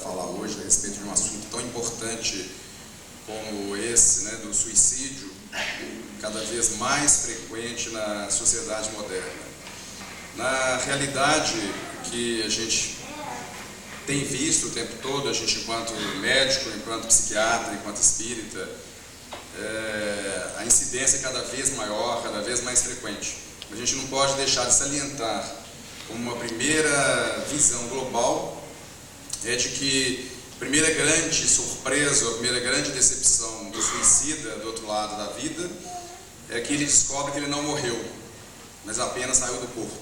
falar hoje a respeito de um assunto tão importante como esse, né, do suicídio, cada vez mais frequente na sociedade moderna. Na realidade, que a gente tem visto o tempo todo, a gente enquanto médico, enquanto psiquiatra, enquanto espírita, a incidência é cada vez maior, cada vez mais frequente. A gente não pode deixar de salientar como uma primeira visão global é de que a primeira grande surpresa, a primeira grande decepção do suicida do outro lado da vida é que ele descobre que ele não morreu, mas apenas saiu do corpo.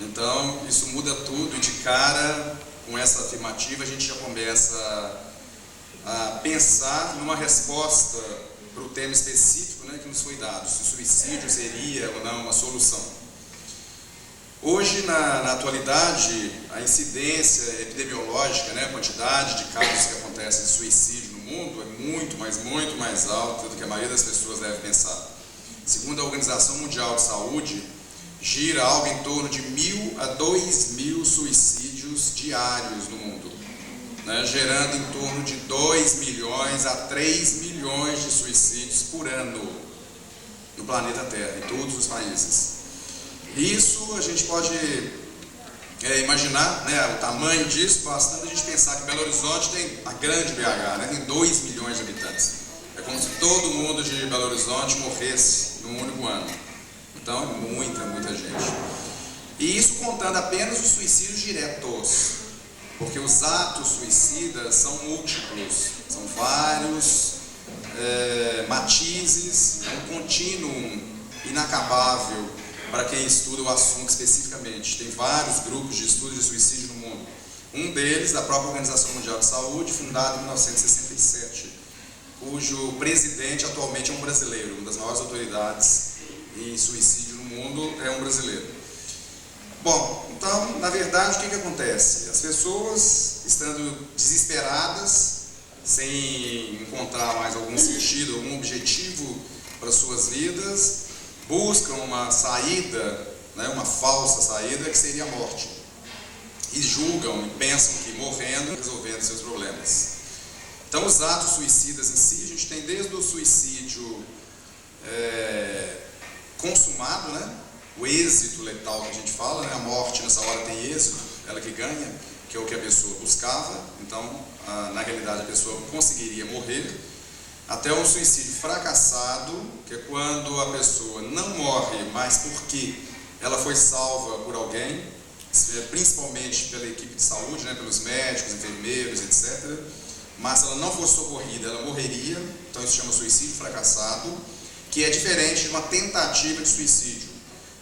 Então isso muda tudo e de cara, com essa afirmativa, a gente já começa a pensar numa resposta para o tema específico, né, que nos foi dado, se o suicídio seria ou não uma solução. Hoje, na atualidade, a incidência epidemiológica, né, a quantidade de casos que acontecem de suicídio no mundo é muito mais alta do que a maioria das pessoas deve pensar. Segundo a Organização Mundial de Saúde, gira algo em torno de 1.000 a 2.000 suicídios diários no mundo, né, gerando em torno de 2 milhões a 3 milhões de suicídios por ano no planeta Terra, em todos os países. Isso a gente pode imaginar, né, o tamanho disso, bastando a gente pensar que Belo Horizonte tem a grande BH, né, tem 2 milhões de habitantes. É como se todo mundo de Belo Horizonte morresse num único ano. Então é muita gente. E isso contando apenas os suicídios diretos, porque os atos suicidas são múltiplos, são vários matizes, é um contínuo inacabável para quem estuda o assunto especificamente. Tem vários grupos de estudo de suicídio no mundo. Um deles, da própria Organização Mundial de Saúde, fundada em 1967, cujo presidente atualmente é um brasileiro, uma das maiores autoridades em suicídio no mundo é um brasileiro. Bom, então, na verdade, o que acontece? As pessoas, estando desesperadas, sem encontrar mais algum sentido, algum objetivo para suas vidas, buscam uma saída, né, uma falsa saída, que seria a morte. E julgam e pensam que morrendo, resolvendo seus problemas. Então, os atos suicidas em si, a gente tem desde o suicídio consumado, né, o êxito letal que a gente fala, né, a morte nessa hora tem êxito, ela que ganha, que é o que a pessoa buscava. Então, na realidade, a pessoa conseguiria morrer. Até um suicídio fracassado, que é quando a pessoa não morre, mas porque ela foi salva por alguém, principalmente pela equipe de saúde, né, pelos médicos, enfermeiros, etc. Mas se ela não fosse socorrida, ela morreria. Então isso se chama suicídio fracassado, que é diferente de uma tentativa de suicídio.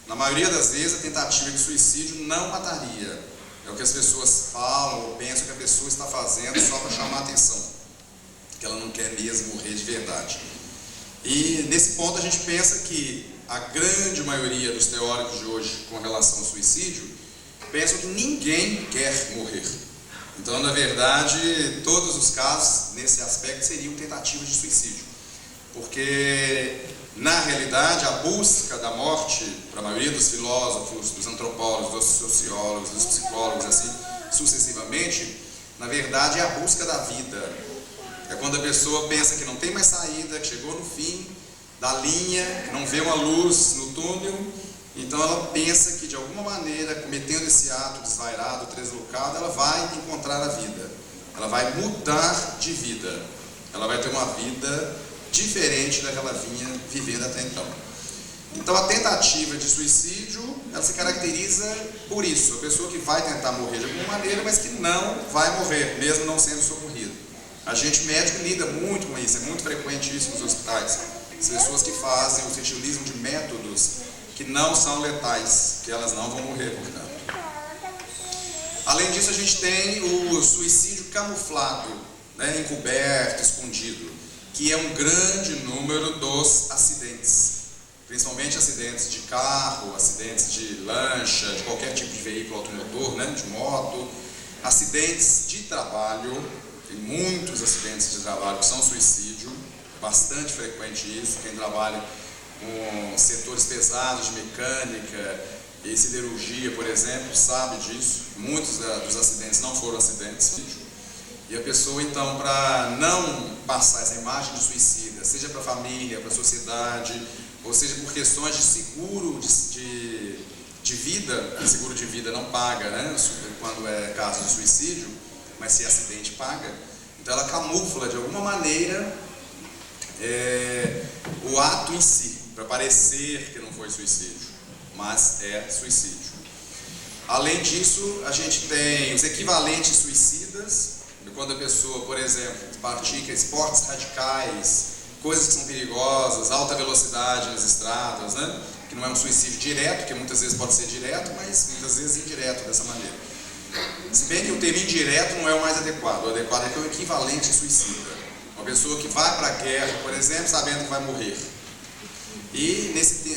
Na maioria das vezes, a tentativa de suicídio não mataria. É o que as pessoas falam ou pensam que a pessoa está fazendo só para chamar a atenção, que ela não quer mesmo morrer de verdade. E nesse ponto a gente pensa que a grande maioria dos teóricos de hoje com relação ao suicídio pensam que ninguém quer morrer. Então, na verdade, todos os casos nesse aspecto seriam tentativas de suicídio, porque na realidade a busca da morte para a maioria dos filósofos, dos antropólogos, dos sociólogos, dos psicólogos, assim sucessivamente, na verdade é a busca da vida. É quando a pessoa pensa que não tem mais saída, que chegou no fim da linha, que não vê uma luz no túnel, então ela pensa que de alguma maneira, cometendo esse ato desvairado, deslocado, ela vai encontrar a vida, ela vai mudar de vida, ela vai ter uma vida diferente da que ela vinha vivendo até então. Então a tentativa de suicídio, ela se caracteriza por isso, a pessoa que vai tentar morrer de alguma maneira, mas que não vai morrer, mesmo não sendo socorrida. A gente médico lida muito com isso, é muito frequente isso nos hospitais. As pessoas que fazem o utilismo de métodos que não são letais, que elas não vão morrer, portanto. Além disso, a gente tem o suicídio camuflado, né, encoberto, escondido, que é um grande número dos acidentes, principalmente acidentes de carro, acidentes de lancha, de qualquer tipo de veículo automotor, né, de moto, acidentes de trabalho. Tem muitos acidentes de trabalho que são suicídio, bastante frequente isso. Quem trabalha com setores pesados de mecânica e siderurgia, por exemplo, sabe disso. Muitos dos acidentes não foram acidentes. E a pessoa, então, para não passar essa imagem de suicida, seja para a família, para a sociedade, ou seja por questões de seguro de vida, que seguro de vida não paga, né, quando é caso de suicídio, mas se é acidente paga, então ela camufla de alguma maneira o ato em si, para parecer que não foi suicídio, mas é suicídio. Além disso, a gente tem os equivalentes suicidas, quando a pessoa, por exemplo, pratica esportes radicais, coisas que são perigosas, alta velocidade nas estradas, né? Que não é um suicídio direto, que muitas vezes pode ser direto, mas muitas vezes indireto dessa maneira. Se bem que o termo indireto não é o mais adequado, o adequado é que é o equivalente suicida. Uma pessoa que vai para a guerra, por exemplo, sabendo que vai morrer. E nesse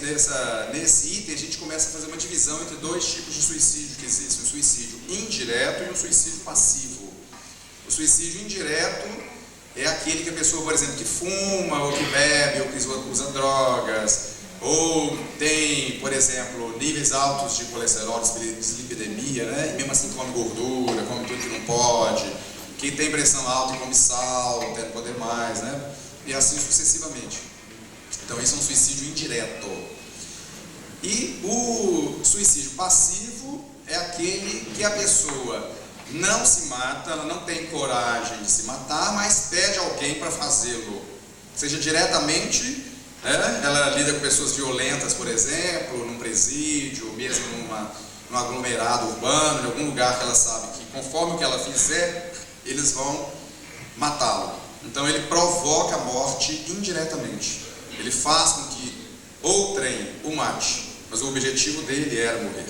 item a gente começa a fazer uma divisão entre dois tipos de suicídio que existem: um suicídio indireto e um suicídio passivo. O suicídio indireto é aquele que a pessoa, por exemplo, que fuma, ou que bebe, ou que usa drogas, ou tem, por exemplo, níveis altos de colesterol, dislipidemia, né? E mesmo assim come gordura, come tudo que não pode, que tem pressão alta e come sal, até não poder mais, né? E assim sucessivamente. Então isso é um suicídio indireto. E o suicídio passivo é aquele que a pessoa não se mata, ela não tem coragem de se matar, mas pede alguém para fazê-lo. Seja diretamente, ela lida com pessoas violentas, por exemplo, num presídio, mesmo num aglomerado urbano, em algum lugar que ela sabe que conforme o que ela fizer, eles vão matá-lo. Então ele provoca a morte indiretamente. Ele faz com que outrem o mate, mas o objetivo dele era morrer.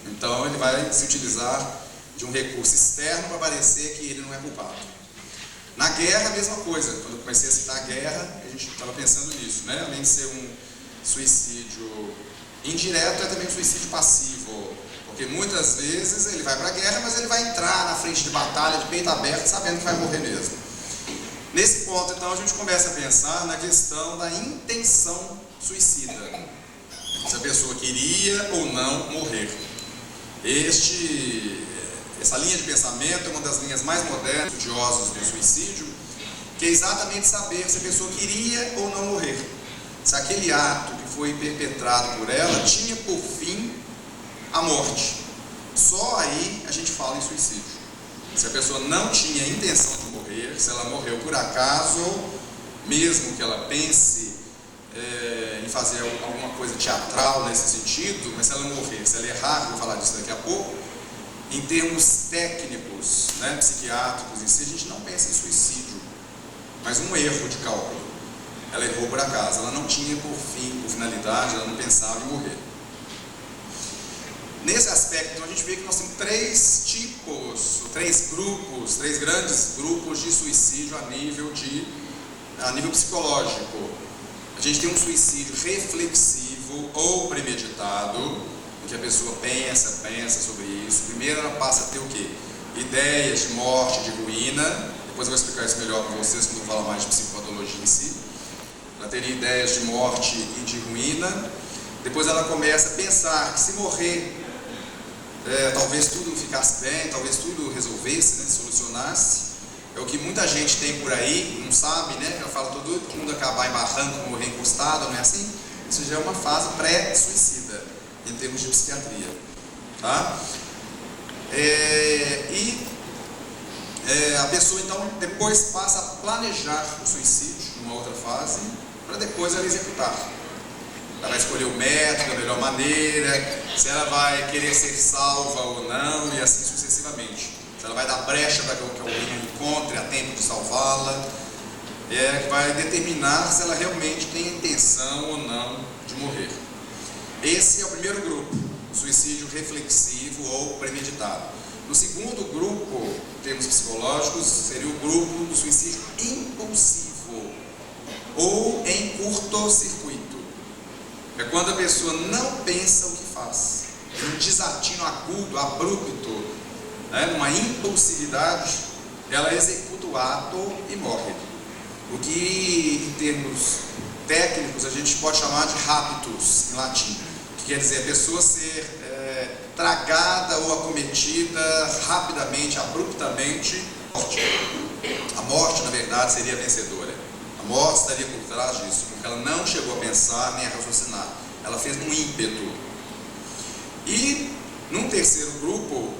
Então ele vai se utilizar de um recurso externo para parecer que ele não é culpado. Na guerra, a mesma coisa. Quando eu comecei a citar a guerra, a gente estava pensando nisso, né? Além de ser um suicídio indireto, é também um suicídio passivo, porque muitas vezes ele vai para a guerra, mas ele vai entrar na frente de batalha de peito aberto, sabendo que vai morrer mesmo. Nesse ponto, então, a gente começa a pensar na questão da intenção suicida, se a pessoa queria ou não morrer. Essa linha de pensamento é uma das linhas mais modernas, estudiosos do suicídio, que é exatamente saber se a pessoa queria ou não morrer. Se aquele ato que foi perpetrado por ela tinha por fim a morte. Só aí a gente fala em suicídio. Se a pessoa não tinha intenção de morrer, se ela morreu por acaso, mesmo que ela pense em fazer alguma coisa teatral nesse sentido, mas se ela morrer, se ela errar, vou falar disso daqui a pouco, em termos técnicos, né, psiquiátricos em si, a gente não pensa em suicídio, mas um erro de cálculo. Ela errou por acaso, ela não tinha por finalidade, ela não pensava em morrer. Nesse aspecto, então, a gente vê que nós temos três grandes grupos de suicídio a nível psicológico. A gente tem um suicídio reflexivo ou premeditado, em que a pessoa pensa sobre isso. Primeiro ela passa a ter o quê? Ideias de morte, de ruína. Depois eu vou explicar isso melhor para vocês quando eu falar mais de psicopatologia em si. Ela teria ideias de morte e de ruína. Depois ela começa a pensar que se morrer, talvez tudo ficasse bem, talvez tudo resolvesse, né, solucionasse. É o que muita gente tem por aí, não sabe, né? Ela fala todo mundo acabar em barranco, morrer encostado, não é assim? Isso já é uma fase pré-suicida, em termos de psiquiatria. Tá? A pessoa, então, depois passa a planejar o suicídio, numa outra fase, para depois ela executar. Ela vai escolher o método, a melhor maneira, se ela vai querer ser salva ou não, e assim sucessivamente. Se ela vai dar brecha para que alguém encontre a tempo de salvá-la, que vai determinar se ela realmente tem a intenção ou não de morrer. Esse é o primeiro grupo, o suicídio reflexivo ou premeditado. No segundo grupo, em termos psicológicos, seria o grupo do suicídio impulsivo ou em curto-circuito. É quando a pessoa não pensa o que faz, é um desatino agudo, abrupto, numa impulsividade, ela executa o ato e morre. O que, em termos técnicos, a gente pode chamar de raptus, em latim, que quer dizer a pessoa ser tragada ou acometida rapidamente, abruptamente, morte. humanidade seria vencedora. A morte estaria por trás disso, porque ela não chegou a pensar nem a raciocinar. Ela fez um ímpeto. E, num terceiro grupo,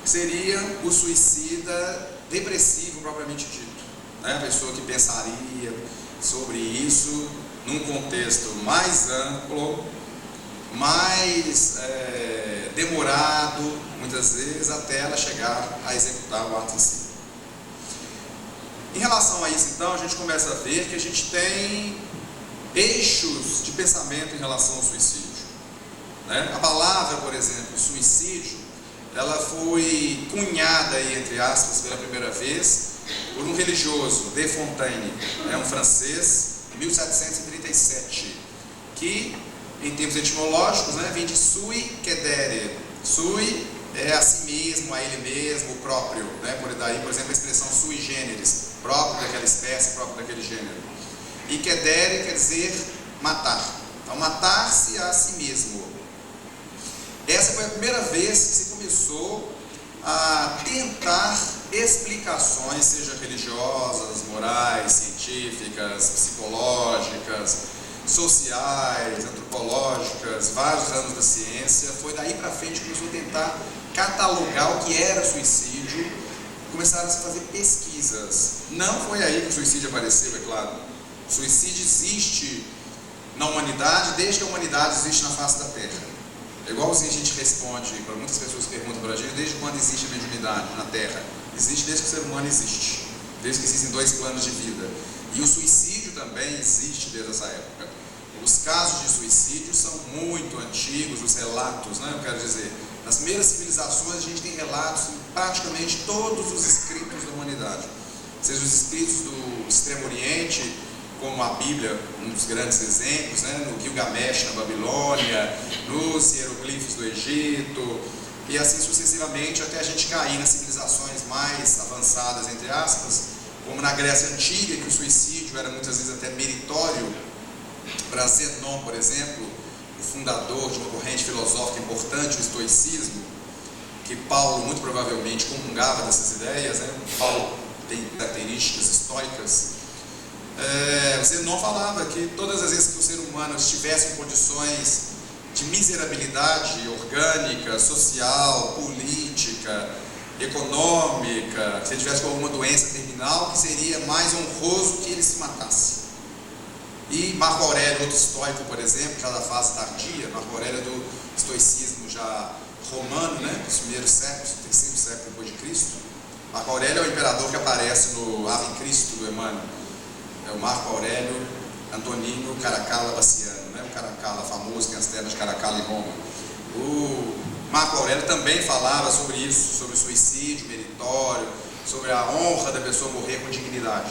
seria o suicida depressivo propriamente dito, né? A pessoa que pensaria sobre isso num contexto mais amplo, mais demorado, muitas vezes, até ela chegar a executar o ato em si. Em relação a isso, então, a gente começa a ver que a gente tem eixos de pensamento em relação ao suicídio, né? A palavra, por exemplo, suicídio, ela foi cunhada aí, entre aspas, pela primeira vez por um religioso, De Fontaine, um francês, em 1737, que, em termos etimológicos, né, vem de sui cedere. Sui é a si mesmo, a ele mesmo, o próprio, né? Por daí, por exemplo, a expressão sui generis, próprio daquela espécie, próprio daquele gênero. E cedere quer dizer matar. Então, matar-se a si mesmo. Essa foi a primeira vez que se começou a tentar explicações, seja religiosas, morais, científicas, psicológicas, sociais, antropológicas, vários anos da ciência. Foi daí para frente que começou a tentar catalogar o que era suicídio, começaram a se fazer pesquisas. Não foi aí que o suicídio apareceu, é claro. O suicídio existe na humanidade desde que a humanidade existe na face da Terra. É igualzinho a gente responde para muitas pessoas que perguntam para a gente, desde quando existe a mediunidade na Terra? Existe desde que o ser humano existe, desde que existem dois planos de vida. E o suicídio também existe desde essa época. Os casos de suicídio são muito antigos, os relatos, né? Eu quero dizer, nas primeiras civilizações a gente tem relatos em praticamente todos os escritos da humanidade. Seja os escritos do Extremo Oriente, como a Bíblia, um dos grandes exemplos, né? No Gilgamesh na Babilônia, nos hieroglifos do Egito, e assim sucessivamente até a gente cair nas civilizações mais avançadas, entre aspas, como na Grécia Antiga, que o suicídio era muitas vezes até meritório. Para Zenon, por exemplo, o fundador de uma corrente filosófica importante, o estoicismo, que Paulo muito provavelmente comungava dessas ideias, né? Paulo tem características estoicas. Zenon falava que todas as vezes que o ser humano estivesse em condições de miserabilidade orgânica, social, política, econômica, se ele tivesse com alguma doença terminal, que seria mais honroso que ele se matasse. E Marco Aurélio, outro estoico, por exemplo, já da fase tardia, Marco Aurélio do estoicismo já romano, né, dos primeiros séculos, terceiro século depois de Cristo. Marco Aurélio é o imperador que aparece no Ave Cristo do Emmanuel. É o Marco Aurélio Antonino Caracalla Bassiano, né? O Caracalla famoso, que tem as terras de Caracalla em Roma. O Marco Aurélio também falava sobre isso, sobre o suicídio meritório, sobre a honra da pessoa morrer com dignidade.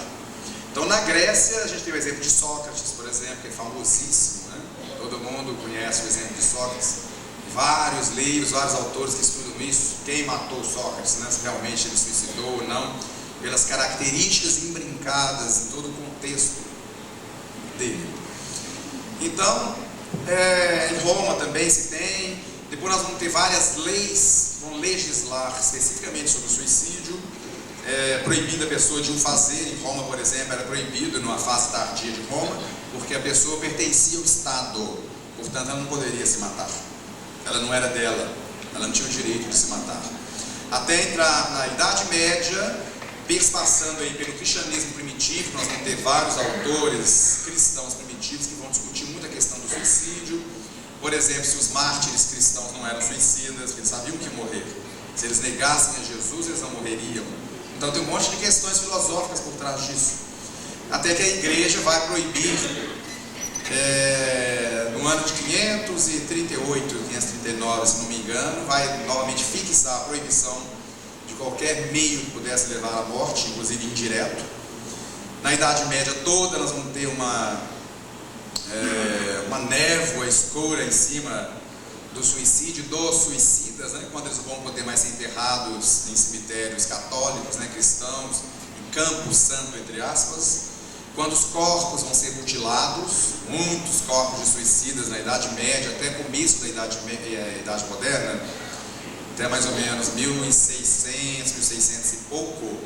Então, na Grécia, a gente tem o exemplo de Sócrates, por exemplo, que é famosíssimo, né? Todo mundo conhece o exemplo de Sócrates. Vários livros, vários autores que estudam isso. Quem matou Sócrates, né? Se realmente ele suicidou ou não, pelas características imbrincadas em todo o contexto dele. Então, em Roma também se tem. Depois nós vamos ter várias leis que vão legislar especificamente sobre o suicídio. Proibido a pessoa de o fazer. Em Roma, por exemplo, era proibido numa fase tardia de Roma, porque a pessoa pertencia ao Estado, portanto ela não poderia se matar, ela não era dela, ela não tinha o direito de se matar. Até entrar na Idade Média, passando aí pelo cristianismo primitivo, nós vamos ter vários autores cristãos primitivos que vão discutir muito a questão do suicídio. Por exemplo, se os mártires cristãos não eram suicidas, porque eles sabiam que iam morrer, se eles negassem a Jesus, eles não morreriam. Então tem um monte de questões filosóficas por trás disso. Até que a igreja vai proibir, no ano de 538, 539, se não me engano, vai novamente fixar a proibição de qualquer meio que pudesse levar à morte, inclusive indireto. Na Idade Média toda nós vamos ter uma névoa escura em cima do suicídio, dos suicidas, né? Quando eles vão poder mais ser enterrados em cemitérios católicos, né, cristãos, em campo santo, entre aspas. Quando os corpos vão ser mutilados, muitos corpos de suicidas na Idade Média, até começo da Idade Moderna, até mais ou menos 1600 e pouco,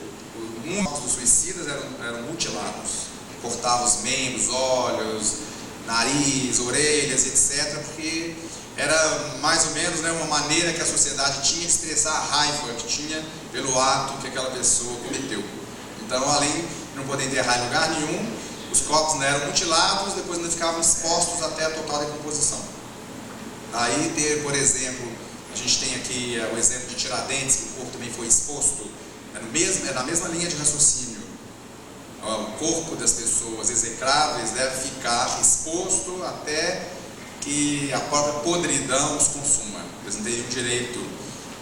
Muitos dos suicidas eram mutilados, cortavam os membros, olhos, nariz, orelhas, etc., porque era mais ou menos, né, uma maneira que a sociedade tinha de expressar a raiva que tinha pelo ato que aquela pessoa cometeu. Então, além de não poder enterrar em lugar nenhum, os corpos não eram mutilados, depois ainda ficavam expostos até a total decomposição. Aí, por exemplo, a gente tem aqui o exemplo de Tiradentes, que o corpo também foi exposto, é na mesma linha de raciocínio. O corpo das pessoas execráveis deve ficar exposto até que a própria podridão os consuma. Eles não teriam direito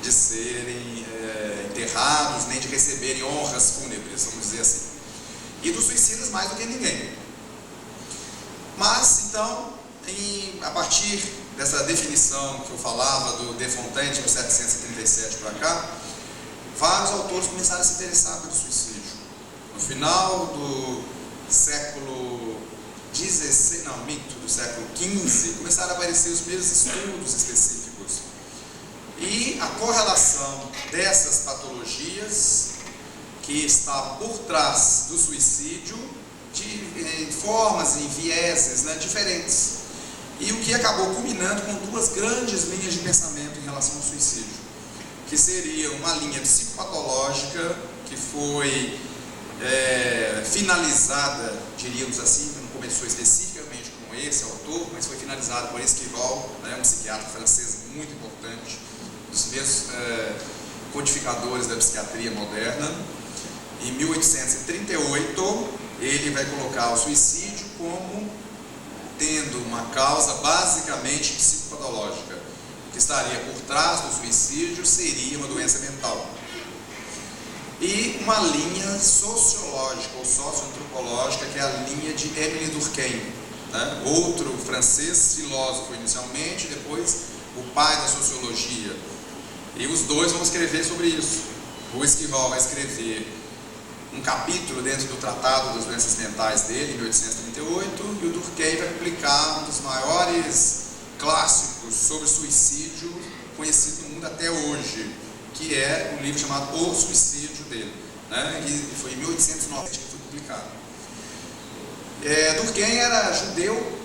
de serem enterrados, nem de receberem honras fúnebres, vamos dizer assim. E dos suicidas mais do que ninguém. Mas, então, a partir dessa definição que eu falava do De Fontaine, de 1737 para cá, vários autores começaram a se interessar pelo suicídio. No final do século XVI, do século XV, começaram a aparecer os primeiros estudos específicos. E a correlação dessas patologias que está por trás do suicídio em formas, em vieses, né, diferentes. E o que acabou culminando com duas grandes linhas de pensamento em relação ao suicídio, que seria uma linha psicopatológica que foi finalizada, diríamos assim, não começou especificamente com esse autor, mas foi finalizada por Esquivel, né, um psiquiatra francês muito importante, um dos primeiros codificadores da psiquiatria moderna. Em 1838, ele vai colocar o suicídio como tendo uma causa basicamente psicopatológica. O que estaria por trás do suicídio seria uma doença mental. E uma linha sociológica ou socioantropológica, que é a linha de Émile Durkheim, né? Outro francês, filósofo inicialmente, depois o pai da sociologia. E os dois vão escrever sobre isso. O Esquivel vai escrever um capítulo dentro do Tratado das Doenças Mentais dele, em 1838, e o Durkheim vai publicar um dos maiores clássicos sobre suicídio conhecido no mundo até hoje, que é um livro chamado O Suicídio dele, né? E foi em 1890 que foi publicado. Durkheim era judeu,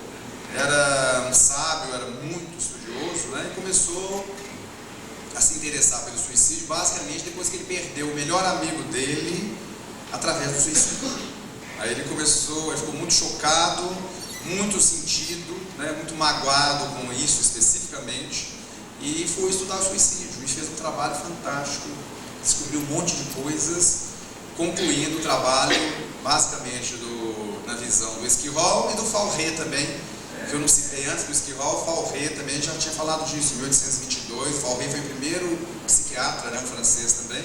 era um sábio, era muito estudioso, né? E começou a se interessar pelo suicídio basicamente depois que ele perdeu o melhor amigo dele através do suicídio. Aí ele ficou muito chocado, muito sentido, né, muito magoado com isso especificamente, e foi estudar o suicídio e fez um trabalho fantástico, descobriu um monte de coisas, concluindo o trabalho basicamente na visão do Esquivel e do Fauré também, que eu não citei antes do Esquivel. O Fauré também já tinha falado disso em 1822. O Fauré foi o primeiro psiquiatra, né, um francês também,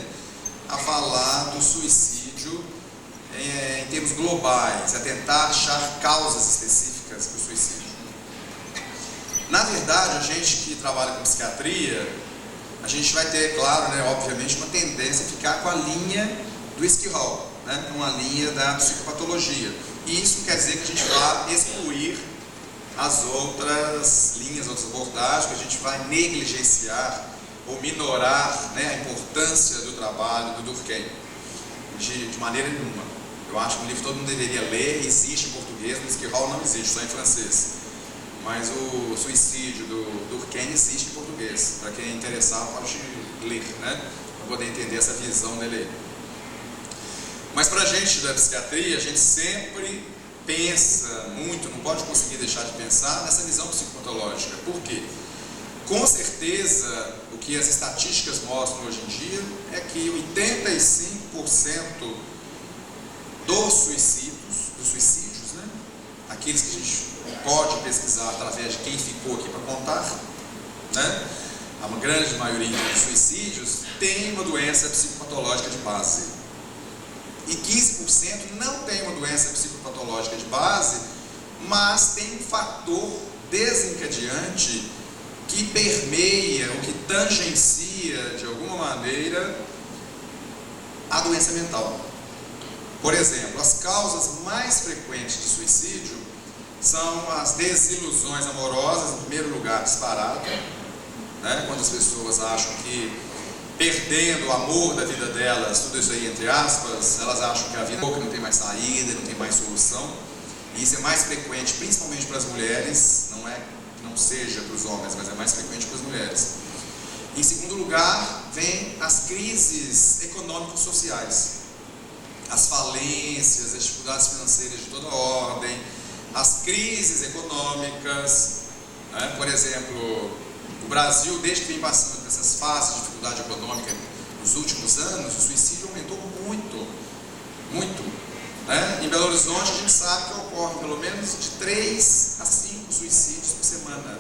a falar do suicídio em termos globais, a tentar achar causas específicas para o suicídio. Na verdade, a gente que trabalha com psiquiatria, a gente vai ter, claro, né, obviamente, uma tendência a ficar com a linha do Esquivel, né, com a linha da psicopatologia. E isso quer dizer que a gente vai excluir as outras linhas, outras abordagens, que a gente vai negligenciar ou minorar, né, a importância do trabalho do Durkheim, de maneira nenhuma. Eu acho que o livro todo mundo deveria ler, existe em português, no Esquivel não existe, só em francês. Mas o suicídio do Durkheim existe em português, para quem é interessado pode ler, né, para poder entender essa visão dele aí. Mas para a gente da psiquiatria, a gente sempre pensa muito, não pode conseguir deixar de pensar nessa visão psicopatológica. Por quê? Com certeza, o que as estatísticas mostram hoje em dia é que 85% dos suicídios, né, aqueles que a gente pode pesquisar através de quem ficou aqui para contar, né, a grande maioria dos suicídios tem uma doença psicopatológica de base. E 15% não tem uma doença psicopatológica de base, mas tem um fator desencadeante que permeia, ou que tangencia de alguma maneira a doença mental. Por exemplo, as causas mais frequentes de suicídio são as desilusões amorosas, em primeiro lugar, disparado, né? Quando as pessoas acham que perdendo o amor da vida delas, tudo isso aí entre aspas, elas acham que a vida não tem mais saída, não tem mais solução. E isso é mais frequente, principalmente para as mulheres, não é que não seja para os homens, mas é mais frequente para as mulheres. Em segundo lugar, vem as crises econômicos sociais, as falências, as dificuldades financeiras de toda ordem, as crises econômicas, né? Por exemplo, o Brasil, desde que vem passando dessas fases de dificuldade econômica nos últimos anos, o suicídio aumentou muito, muito, né? Em Belo Horizonte a gente sabe que ocorre pelo menos de 3 a 5 suicídios por semana.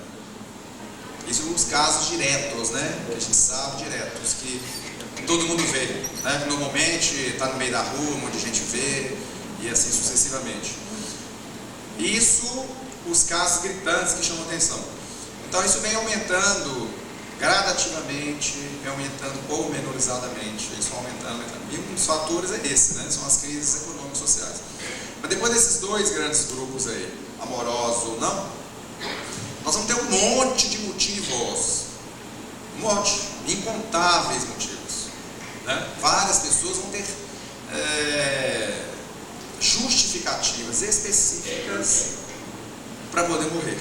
Isso são os casos diretos, né? Que a gente sabe diretos, que todo mundo vê, né? Que normalmente está no meio da rua, um monte de gente vê, e assim sucessivamente. Isso, os casos gritantes que chamam atenção. Então isso vem aumentando gradativamente, vem aumentando pormenorizadamente, isso aumentando. E um dos fatores é esse, né? São as crises econômicas e sociais. Mas depois desses 2 grandes grupos aí, amorosos ou não, nós vamos ter um monte de motivos, um monte, incontáveis motivos, né? Várias pessoas vão ter justificativas específicas para poder morrer.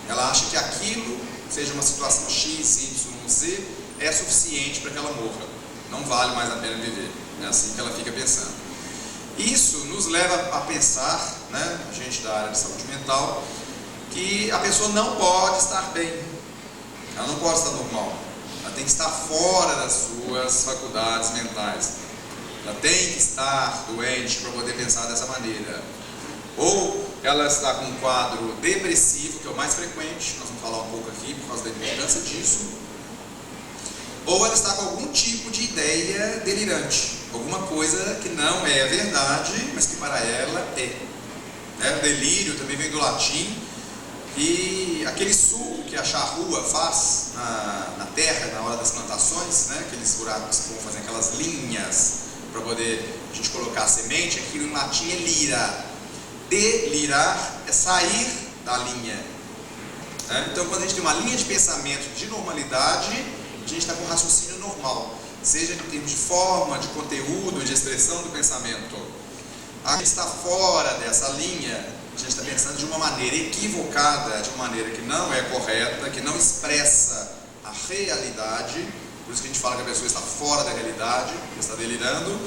Ela acha que aquilo, seja uma situação X, Y, Z, é suficiente para que ela morra. Não vale mais a pena viver. É assim que ela fica pensando. Isso nos leva a pensar, né, gente da área de saúde mental, que a pessoa não pode estar bem. Ela não pode estar normal. Ela tem que estar fora das suas faculdades mentais. Ela tem que estar doente para poder pensar dessa maneira. Ou ela está com um quadro depressivo, que é o mais frequente, nós vamos falar um pouco aqui por causa da importância disso. Ou ela está com algum tipo de ideia delirante, alguma coisa que não é verdade, mas que para ela é. O delírio também vem do latim, e aquele sulco que a charrua faz na terra, na hora das plantações, né? Aqueles buracos que vão fazer aquelas linhas para poder a gente colocar a semente, aquilo em latim é lira. Delirar é sair da linha, né? Então quando a gente tem uma linha de pensamento de normalidade, a gente está com um raciocínio normal, seja em termos de forma, de conteúdo, de expressão do pensamento. A gente está fora dessa linha, a gente está pensando de uma maneira equivocada, de uma maneira que não é correta, que não expressa a realidade. Por isso que a gente fala que a pessoa está fora da realidade, está delirando,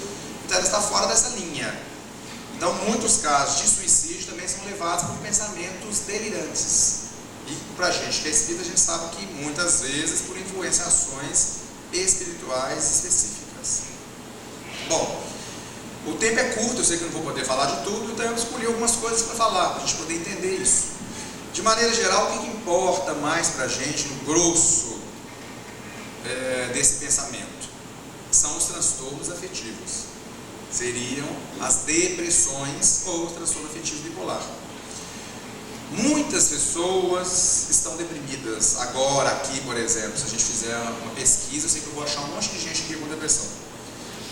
então ela está fora dessa linha. Então, muitos casos de suicídio também são levados por pensamentos delirantes. E para a gente que é espírita, a gente sabe que muitas vezes por influenciações espirituais específicas. Bom, o tempo é curto, eu sei que não vou poder falar de tudo, então eu escolhi algumas coisas para falar, para a gente poder entender isso. De maneira geral, o que importa mais para a gente, no grosso desse pensamento? São os transtornos afetivos. Seriam as depressões ou o transtorno afetivo bipolar. Muitas pessoas estão deprimidas. Agora, aqui, por exemplo, se a gente fizer uma pesquisa, eu sei que eu vou achar um monte de gente aqui com depressão.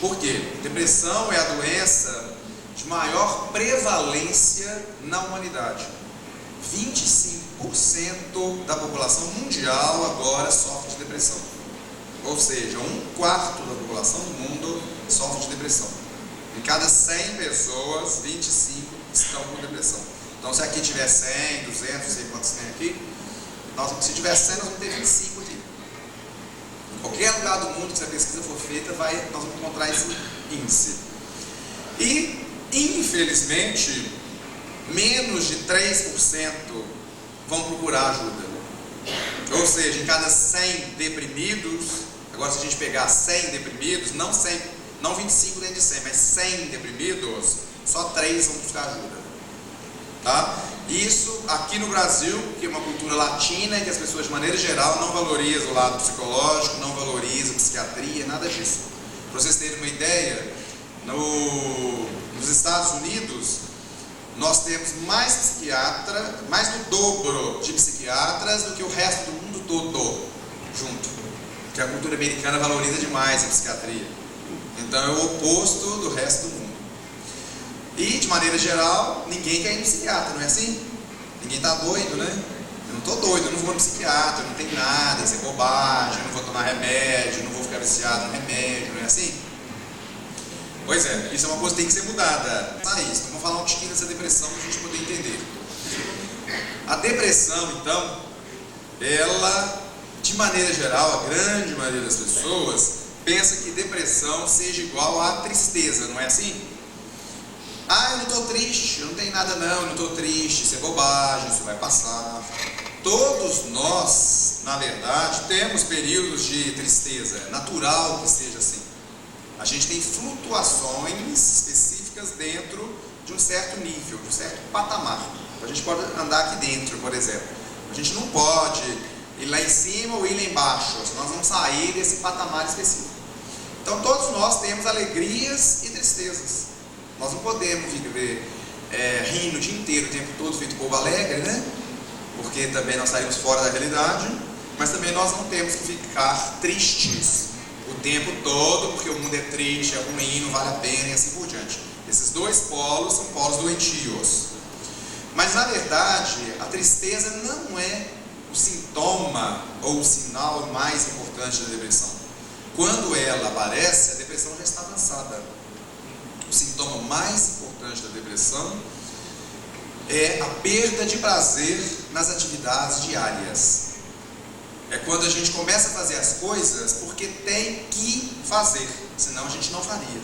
Por quê? Depressão é a doença de maior prevalência na humanidade. 25% da população mundial agora sofre de depressão. Ou seja, 1/4 da população do mundo sofre de depressão. Em cada 100 pessoas, 25 estão com depressão. Então, se aqui tiver 100, 200, não sei quantos tem aqui, se tiver 100, nós vamos ter 25 aqui. Em qualquer lugar do mundo que essa pesquisa for feita, nós vamos encontrar esse índice. E, infelizmente, menos de 3% vão procurar ajuda. Ou seja, em cada 100 deprimidos, agora se a gente pegar 100 deprimidos, não 25 dentro de 100, mas 100 deprimidos, só 3 vão buscar ajuda. Tá? Isso aqui no Brasil, que é uma cultura latina e que as pessoas de maneira geral não valorizam o lado psicológico, não valorizam psiquiatria, nada disso. Para vocês terem uma ideia, nos Estados Unidos, nós temos mais do dobro de psiquiatras do que o resto do mundo todo junto. Porque a cultura americana valoriza demais a psiquiatria. Então é o oposto do resto do mundo. E, de maneira geral, ninguém quer ir no psiquiatra, não é assim? Ninguém está doido, né? tô doido, eu não vou no psiquiatra, não tem nada, isso é bobagem, eu não vou tomar remédio, não vou ficar viciado no remédio, não é assim? Pois é, isso é uma coisa que tem que ser mudada. Isso, vamos falar um pouquinho dessa depressão para a gente poder entender. A depressão, então, ela, de maneira geral, a grande maioria das pessoas pensa que depressão seja igual a tristeza, não é assim? Ah, eu não estou triste, eu não tenho nada não, eu não estou triste, isso é bobagem, isso vai passar. Todos nós, na verdade, temos períodos de tristeza, é natural que seja assim. A gente tem flutuações específicas dentro de um certo nível, de um certo patamar. A gente pode andar aqui dentro, por exemplo. A gente não pode ir lá em cima ou ir lá embaixo, nós vamos sair desse patamar específico. Então todos nós temos alegrias e tristezas. Nós não podemos viver rindo o dia inteiro, o tempo todo, feito povo alegre, né? Porque também nós saímos fora da realidade, mas também nós não temos que ficar tristes o tempo todo, porque o mundo é triste, é ruim, não vale a pena e assim por diante. Esses dois polos são polos doentios. Mas na verdade, a tristeza não é o sintoma ou o sinal mais importante da depressão. Quando ela aparece, a depressão já está avançada. O sintoma mais importante da depressão é a perda de prazer nas atividades diárias. É quando a gente começa a fazer as coisas porque tem que fazer, senão a gente não faria.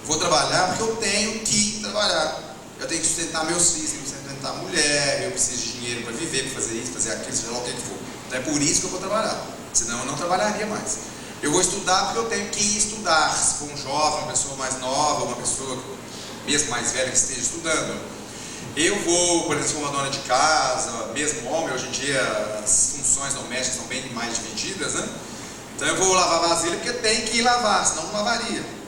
Vou trabalhar porque eu tenho que trabalhar. Eu tenho que sustentar meus filhos, tenho que sustentar a mulher, eu preciso de dinheiro para viver, para fazer isso, fazer aquilo, seja lá o que for. Então é por isso que eu vou trabalhar, senão eu não trabalharia mais. Eu vou estudar porque eu tenho que estudar. Se for um jovem, uma pessoa mais nova, uma pessoa mesmo mais velha que esteja estudando. Eu vou, por exemplo, uma dona de casa, mesmo homem, hoje em dia as funções domésticas são bem mais divididas, né? Então eu vou lavar vasilha porque tem que ir lavar, senão não lavaria.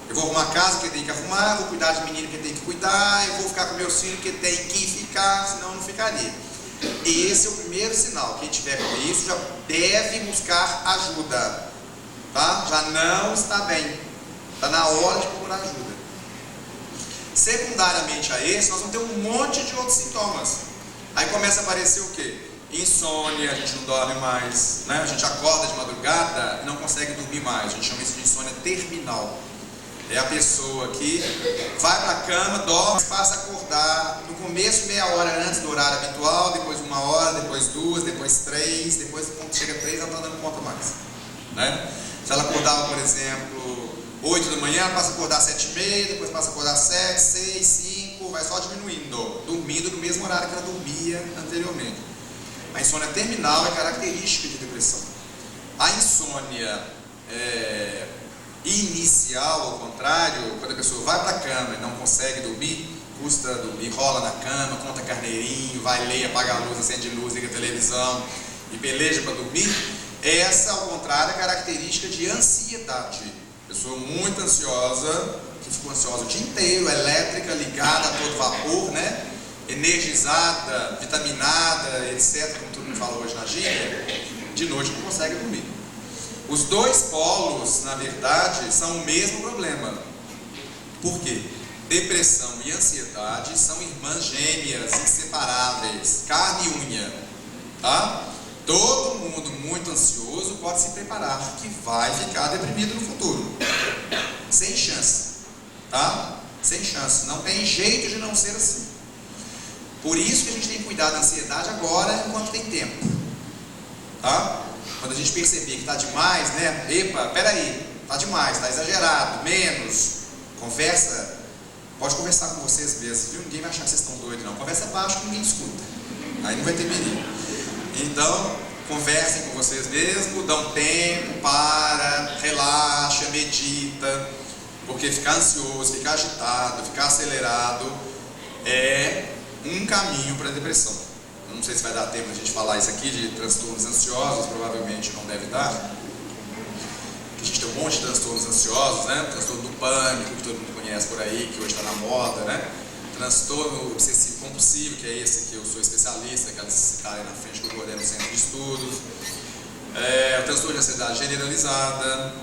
Eu vou arrumar a casa porque tem que arrumar, vou cuidar de menino porque tem que cuidar, eu vou ficar com meus filhos porque tem que ficar, senão não ficaria. Esse é o primeiro sinal. Quem tiver com isso já deve buscar ajuda, tá? Já não está bem, está na hora de procurar ajuda. Secundariamente a esse, nós vamos ter um monte de outros sintomas. Aí começa a aparecer o quê? Insônia, a gente não dorme mais, né? A gente acorda de madrugada e não consegue dormir mais. A gente chama isso de insônia terminal. É a pessoa que vai para a cama, dorme, passa a acordar no começo meia hora antes do horário habitual, depois 1 hora, depois 2, depois 3, depois quando chega 3 ela não está dando conta mais, né? Se ela acordava, por exemplo, 8 da manhã, ela passa a acordar 7h30, depois passa a acordar 7, 6, 5, vai só diminuindo, dormindo no mesmo horário que ela dormia anteriormente. A insônia terminal é característica de depressão. A insônia inicial, ao contrário, quando a pessoa vai para a cama e não consegue dormir, custa dormir, rola na cama, conta carneirinho, vai ler, apaga a luz, acende luz, liga a televisão e peleja para dormir, essa, ao contrário, é característica de ansiedade. Pessoa muito ansiosa, que ficou ansiosa o dia inteiro, elétrica, ligada a todo vapor, né? Energizada, vitaminada, etc., como todo mundo fala hoje na gíria, de noite não consegue dormir. Os dois polos, na verdade, são o mesmo problema. Por quê? Depressão e ansiedade são irmãs gêmeas, inseparáveis, carne e unha, tá? Todo mundo muito ansioso pode se preparar que vai ficar deprimido no futuro. Sem chance, tá? Sem chance, não tem jeito de não ser assim. Por isso que a gente tem que cuidar da ansiedade agora, enquanto tem tempo, tá? Quando a gente perceber que está demais, né? Epa, peraí, está demais, está exagerado, menos. Conversa, pode conversar com vocês mesmos, viu? Ninguém vai achar que vocês estão doidos, não. Conversa baixo que ninguém escuta, aí não vai ter perigo. Então, conversem com vocês mesmos, dão tempo, para, relaxa, medita, porque ficar ansioso, ficar agitado, ficar acelerado é um caminho para a depressão. Eu não sei se vai dar tempo a gente falar isso aqui de transtornos ansiosos, provavelmente não deve dar. A gente tem um monte de transtornos ansiosos, né? Transtorno do pânico, que todo mundo conhece por aí, que hoje está na moda, né? Transtorno obsessivo compulsivo, que é esse que eu sou especialista, que é esse cara aí na frente que eu coordeno no centro de estudos. O transtorno de ansiedade generalizada,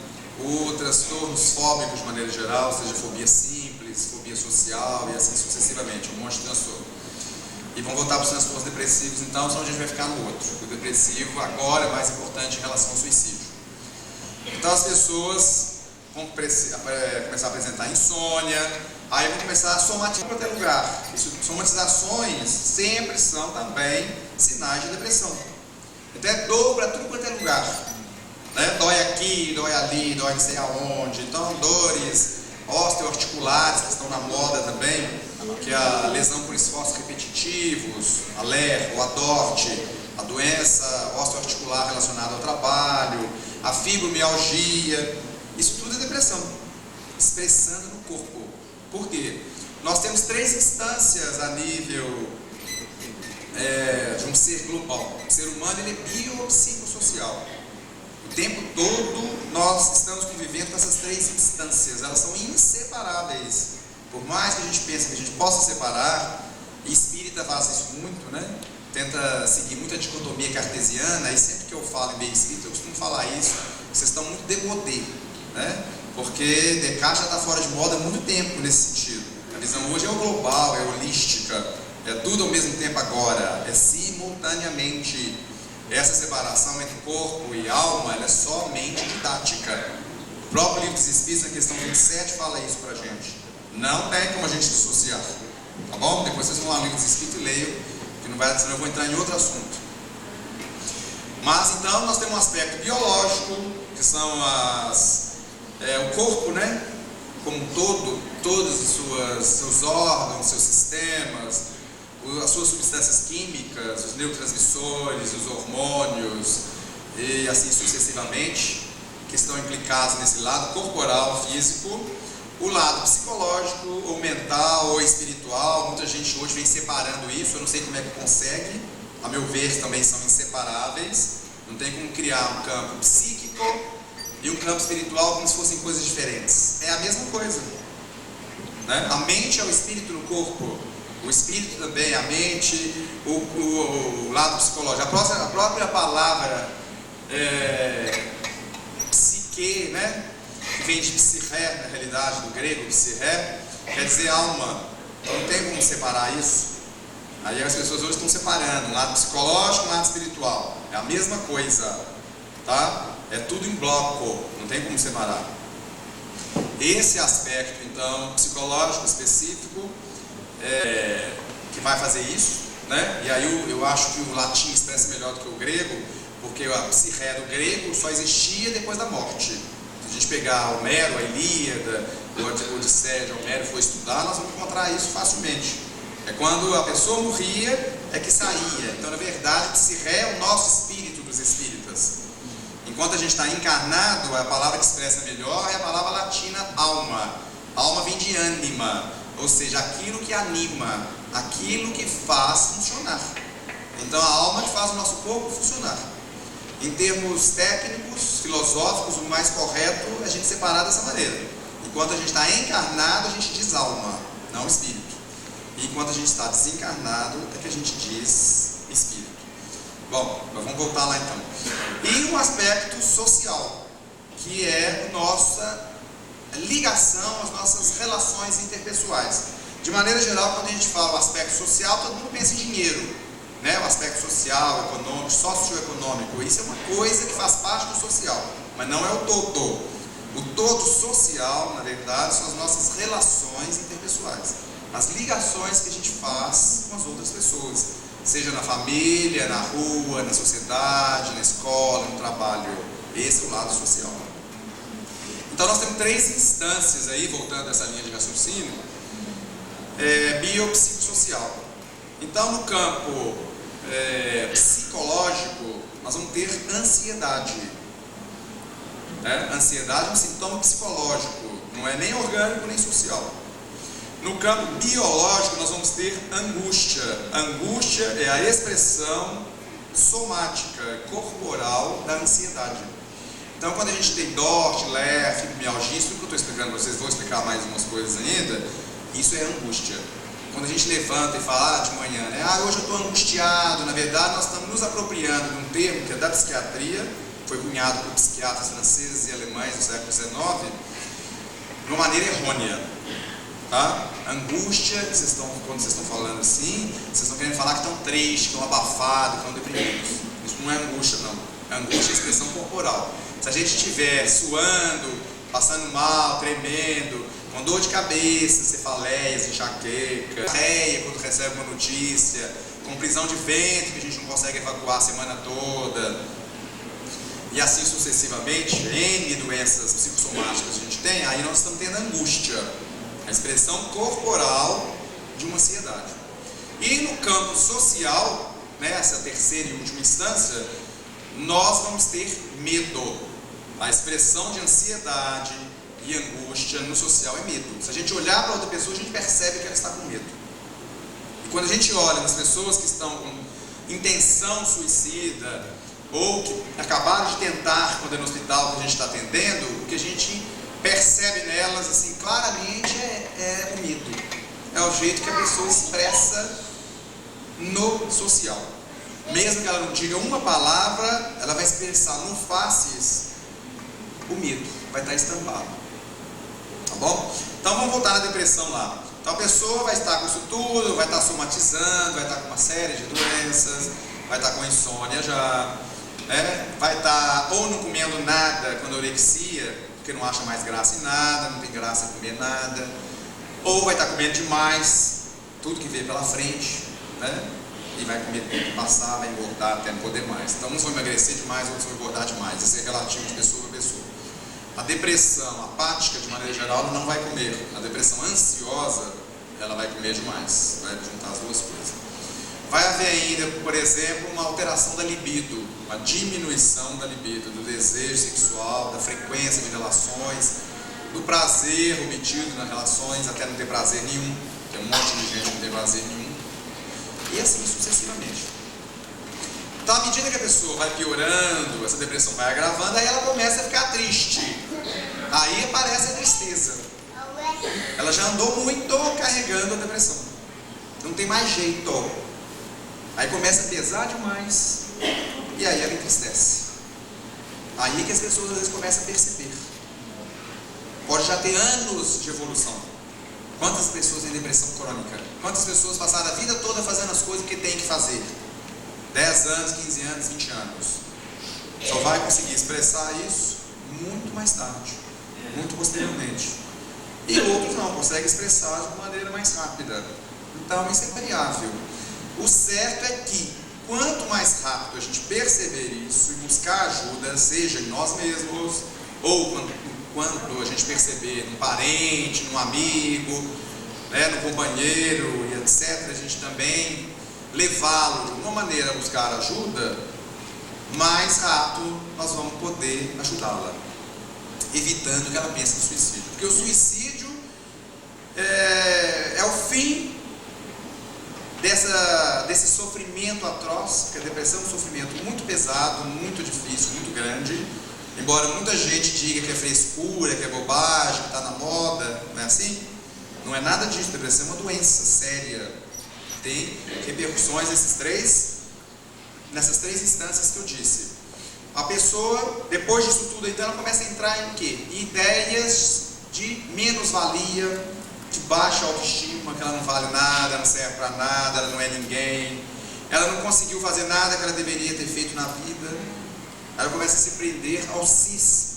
o transtornos fóbicos de maneira geral, seja fobia simples, fobia social e assim sucessivamente, um monte de transtorno. e vão voltar para os transtornos depressivos, então, senão a gente vai ficar no outro. O depressivo agora é mais importante em relação ao suicídio. Então as pessoas vão começar a apresentar insônia, aí vão começar a somatizar em qualquer lugar. Somatizações sempre são também sinais de depressão. Até dor para tudo quanto é lugar, né? Dói aqui, dói ali, dói não sei aonde. Então dores osteoarticulares que estão na moda também, que é a lesão por esforços repetitivos, a LER ou a DORT, a doença osteoarticular relacionada ao trabalho, a fibromialgia, isso tudo é depressão, expressando no corpo. Por quê? Nós temos 3 instâncias a nível de um ser global. O ser humano ele é biopsicossocial. O tempo todo nós estamos convivendo com essas 3 instâncias, elas são inseparáveis. Por mais que a gente pense que a gente possa separar, e espírita faz isso muito, né? Tenta seguir muita dicotomia cartesiana, e sempre que eu falo em meio espírita, eu costumo falar isso, vocês estão muito demodé, né? Porque Descartes já está fora de moda há muito tempo nesse sentido. A visão hoje é o global, é holística, é tudo ao mesmo tempo agora, é simultaneamente. Essa separação entre corpo e alma, ela é somente didática. O próprio livro dos Espíritos, na questão 27, fala isso pra gente. Não tem como a gente dissociar, tá bom? Depois vocês vão lá no livro dos Espíritos e leiam, que não vai, senão eu vou entrar em outro assunto. Mas então nós temos um aspecto biológico, que são o corpo, né? Como um todo, todos os seus órgãos, seus sistemas, as suas substâncias químicas, os neurotransmissores, os hormônios e assim sucessivamente, que estão implicados nesse lado corporal, físico, o lado psicológico, ou mental, ou espiritual. Muita gente hoje vem separando isso, eu não sei como é que consegue, a meu ver também são inseparáveis, não tem como criar um campo psíquico e um campo espiritual como se fossem coisas diferentes. É a mesma coisa, né? A mente é o espírito no corpo, o espírito também, a mente, o lado psicológico. A própria palavra psique, né? Que vem de psirré, na realidade, do grego, psirré, quer dizer alma. Então não tem como separar isso. Aí as pessoas hoje estão separando um lado psicológico e um lado espiritual. É a mesma coisa, tá? É tudo em bloco, não tem como separar. Esse aspecto, então, psicológico específico, que vai fazer isso, né? E aí eu acho que o latim expressa melhor do que o grego, porque a psirré do grego só existia depois da morte. Se a gente pegar Homero, a Ilíada, o Odisseia de Homero e for estudar, nós vamos encontrar isso facilmente. É quando a pessoa morria, é que saía. Então, na verdade, psirré é o nosso espírito dos espíritas. Enquanto a gente está encarnado, a palavra que expressa melhor é a palavra latina alma. Alma vem de ânima, ou seja, aquilo que anima, aquilo que faz funcionar. Então a alma que faz o nosso corpo funcionar. Em termos técnicos, filosóficos, o mais correto é a gente separar dessa maneira. Enquanto a gente está encarnado, a gente diz alma, não espírito. E enquanto a gente está desencarnado, é que a gente diz espírito. Bom, mas vamos voltar lá então. E um aspecto social, que é a nossa ligação, as nossas relações interpessoais. De maneira geral, quando a gente fala o aspecto social, todo mundo pensa em dinheiro, né? O aspecto social, econômico, socioeconômico. Isso é uma coisa que faz parte do social, mas não é o todo. O todo social, na verdade, são as nossas relações interpessoais, as ligações que a gente faz com as outras pessoas, seja na família, na rua, na sociedade, na escola, no trabalho. Esse é o lado social. Então nós temos 3 instâncias aí, voltando a essa linha de raciocínio, biopsicossocial. Então no campo psicológico, nós vamos ter ansiedade. Ansiedade é um sintoma psicológico, não é nem orgânico nem social. No campo biológico, nós vamos ter angústia. Angústia é a expressão somática, corporal da ansiedade. Então, quando a gente tem DORT, LER, fibromialgia, isso tudo que eu estou explicando para vocês, vou explicar mais umas coisas ainda, isso é angústia. Quando a gente levanta e fala de manhã, né? Hoje eu estou angustiado, na verdade nós estamos nos apropriando de um termo que é da psiquiatria, foi cunhado por psiquiatras franceses e alemães do século XIX, de uma maneira errônea. tá? Angústia, quando vocês estão falando assim, vocês estão querendo falar que estão tristes, que estão abafados, que estão deprimidos. Isso não é angústia, não. Angústia é expressão corporal. Se a gente estiver suando, passando mal, tremendo, com dor de cabeça, cefaleias, enxaqueca, diarreia quando recebe uma notícia, com prisão de ventre que a gente não consegue evacuar a semana toda, e assim sucessivamente, N doenças psicossomáticas a gente tem, aí nós estamos tendo angústia, a expressão corporal de uma ansiedade. E no campo social, né, essa terceira e última instância, nós vamos ter medo. A expressão de ansiedade e angústia no social é medo. Se a gente olhar para outra pessoa, a gente percebe que ela está com medo. E quando a gente olha nas pessoas que estão com intenção suicida, ou que acabaram de tentar quando é no hospital que a gente está atendendo, o que a gente percebe nelas, assim, claramente é o medo. É o jeito que a pessoa expressa no social. Mesmo que ela não diga uma palavra, ela vai expressar no faces o medo, vai estar estampado. Tá bom? Então vamos voltar na depressão lá. Então a pessoa vai estar com isso tudo, vai estar somatizando, vai estar com uma série de doenças, vai estar com insônia já, vai estar ou não comendo nada com anorexia, porque não acha mais graça em nada, não tem graça em comer nada, ou vai estar comendo demais, tudo que vê pela frente, né? E vai comer tudo que passar, vai engordar até não poder mais. Então uns vão emagrecer demais, outros vão engordar demais. Isso é relativo de pessoa para pessoa. A depressão apática, de maneira geral, ela não vai comer. A depressão ansiosa, ela vai comer demais. Vai juntar as duas coisas. Vai haver ainda, por exemplo, uma alteração da libido, uma diminuição da libido, do desejo sexual, da frequência de relações, do prazer obtido nas relações, até não ter prazer nenhum. Tem um monte de gente que não tem prazer nenhum. E assim sucessivamente. Então, à medida que a pessoa vai piorando, essa depressão vai agravando, aí ela começa a ficar triste. Aí aparece a tristeza. Ela já andou muito carregando a depressão. Não tem mais jeito. Aí começa a pesar demais. E aí ela entristece. Aí que as pessoas às vezes começam a perceber. Pode já ter anos de evolução. Quantas pessoas em depressão crônica? Quantas pessoas passaram a vida toda fazendo as coisas que tem que fazer? 10 anos, 15 anos, 20 anos. Só vai conseguir expressar isso muito mais tarde, muito posteriormente. E outros não, conseguem expressar de uma maneira mais rápida. Então isso é variável. O certo é que quanto mais rápido a gente perceber isso e buscar ajuda, seja em nós mesmos, ou quando a gente perceber num parente, num amigo, no companheiro e etc., a gente também levá-lo de alguma maneira a buscar ajuda, mais rápido nós vamos poder ajudá-la, evitando que ela pense no suicídio. Porque o suicídio é o fim desse sofrimento atroz, porque a depressão é um sofrimento muito pesado, muito difícil, muito grande. Embora muita gente diga que é frescura, que é bobagem, que está na moda, não é assim? Não é nada disso. A depressão é uma doença séria. Tem repercussões nessas três instâncias que eu disse. A pessoa, depois disso tudo, então, ela começa a entrar em quê? Em ideias de menos-valia, de baixa autoestima, que ela não vale nada, não serve para nada, ela não é ninguém, ela não conseguiu fazer nada que ela deveria ter feito na vida. Ela começa a se prender ao cis.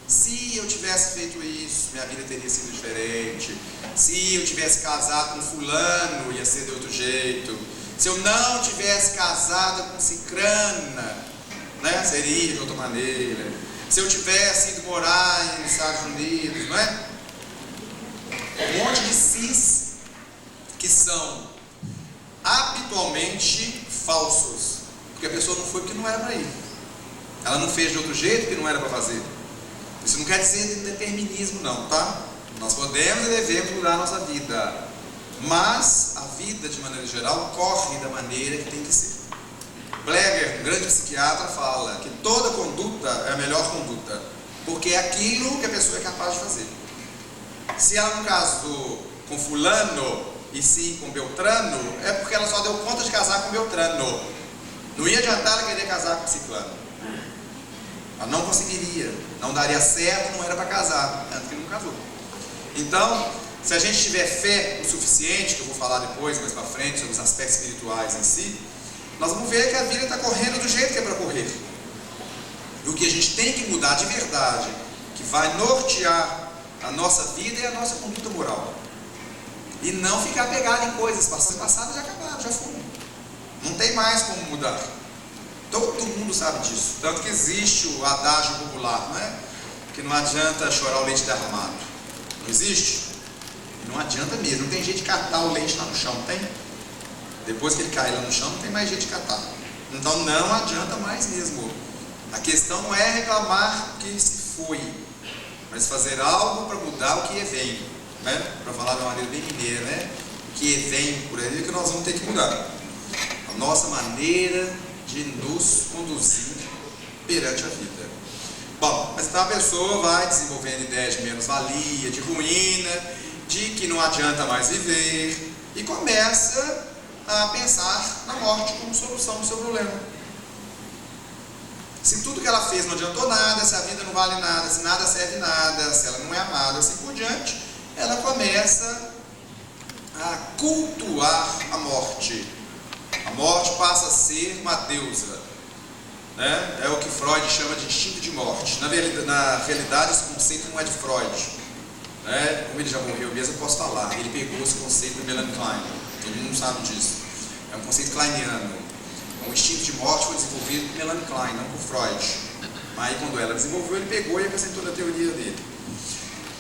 Se eu tivesse feito isso, minha vida teria sido diferente. Se eu tivesse casado com fulano, ia ser de outro jeito. Se eu não tivesse casado com cicrana, seria de outra maneira. Se eu tivesse ido morar nos Estados Unidos, não é? Um monte de cis que são habitualmente falsos. Porque a pessoa não foi porque não era para ir. Ela não fez de outro jeito porque não era para fazer. Isso não quer dizer determinismo não, tá? Nós podemos e devemos mudar a nossa vida, mas a vida, de maneira geral, corre da maneira que tem que ser. Bleger, um grande psiquiatra, fala que toda conduta é a melhor conduta, porque é aquilo que a pessoa é capaz de fazer. Se ela não casou com fulano e sim com Beltrano, é porque ela só deu conta de casar com Beltrano. Não ia adiantar ela querer casar com ciclano. Ela não conseguiria, não daria certo, não era para casar, tanto que não casou. Então, Se a gente tiver fé o suficiente, que eu vou falar depois, mais para frente, sobre os aspectos espirituais em si, nós vamos ver que a vida está correndo do jeito que é para correr. E o que a gente tem que mudar de verdade, que vai nortear a nossa vida, é a nossa conduta moral. E não ficar pegado em coisas passadas, já acabaram, já foram. Não tem mais como mudar. Todo mundo sabe disso. Tanto que existe o adágio popular, não é? Que não adianta chorar o leite derramado. Não existe? Não adianta mesmo. Não tem jeito de catar o leite lá no chão, tem? Depois que ele cai lá no chão, não tem mais jeito de catar. Então não adianta mais mesmo. A questão não é reclamar que se foi, mas fazer algo para mudar o que vem, né? Para falar de uma maneira bem mineira, né? O que vem por aí que nós vamos ter que mudar. A nossa maneira de nos conduzir perante a vida. Bom, mas então a pessoa vai desenvolvendo ideias de menos-valia, de ruína, de que não adianta mais viver, e começa a pensar na morte como solução do seu problema. Se tudo que ela fez não adiantou nada, se a vida não vale nada, se nada serve nada, se ela não é amada, assim por diante, ela começa a cultuar a morte. A morte passa a ser uma deusa, né? É o que Freud chama de instinto de morte. Na realidade, esse conceito não é de Freud, né? Como ele já morreu mesmo, eu posso falar. Ele pegou esse conceito do Melanie Klein, todo mundo sabe disso. É um conceito kleiniano. O instinto de morte foi desenvolvido por Melanie Klein, não por Freud. Aí quando ela desenvolveu, ele pegou e acrescentou na teoria dele.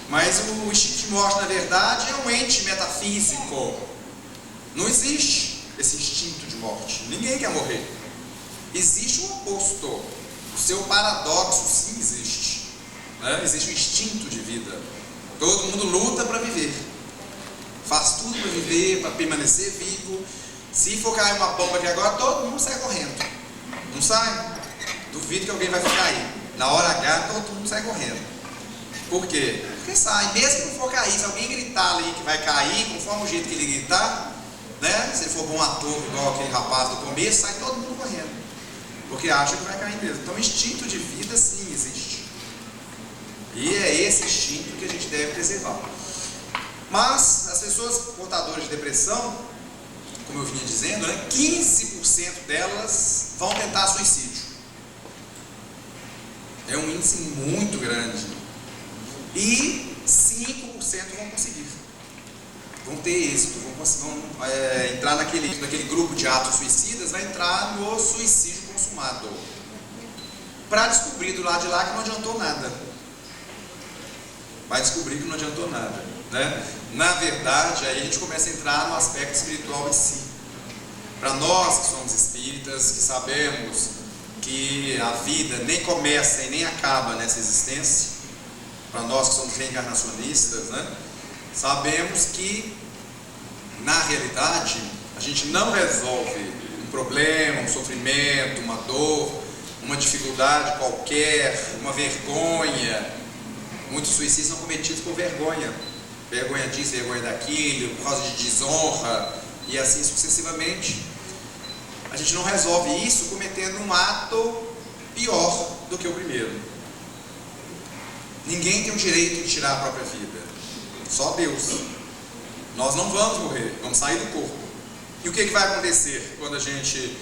Mas o instinto de morte, na verdade, é um ente metafísico. Não existe esse instinto de morte. Ninguém quer morrer. Existe o oposto. O seu paradoxo sim existe, né? Existe um instinto de vida. Todo mundo luta para viver. Faz tudo para viver, para permanecer vivo. Se for cair uma bomba aqui agora, todo mundo sai correndo. Não sai? Duvido que alguém vai ficar aí. Na hora H, todo mundo sai correndo. Por quê? Porque sai. Mesmo que não for cair, se alguém gritar ali que vai cair, conforme o jeito que ele gritar, né? Se ele for bom ator, igual aquele rapaz do começo, sai todo mundo correndo. Porque acha que vai cair mesmo. Então, o instinto de vida sim existe. E é esse instinto que a gente deve preservar. Mas, as pessoas portadoras de depressão, como eu vinha dizendo, né, 15% delas vão tentar suicídio. É um índice muito grande. E 5% vão conseguir. Vão ter êxito, vão entrar naquele grupo de atos suicidas, vai entrar no suicídio consumado. Para descobrir do lado de lá que não adiantou nada. Vai descobrir que não adiantou nada, né? Na verdade, aí a gente começa a entrar no aspecto espiritual em si. Para nós que somos espíritas, que sabemos que a vida nem começa e nem acaba nessa existência, para nós que somos reencarnacionistas, né? Sabemos que, na realidade, a gente não resolve um problema, um sofrimento, uma dor, uma dificuldade qualquer, uma vergonha. Muitos suicídios são cometidos por vergonha. Vergonha disso, vergonha daquilo, por causa de desonra, e assim sucessivamente. A gente não resolve isso cometendo um ato pior do que o primeiro. Ninguém tem o direito de tirar a própria vida. Só Deus. Nós não vamos morrer, vamos sair do corpo. E o que vai acontecer quando a gente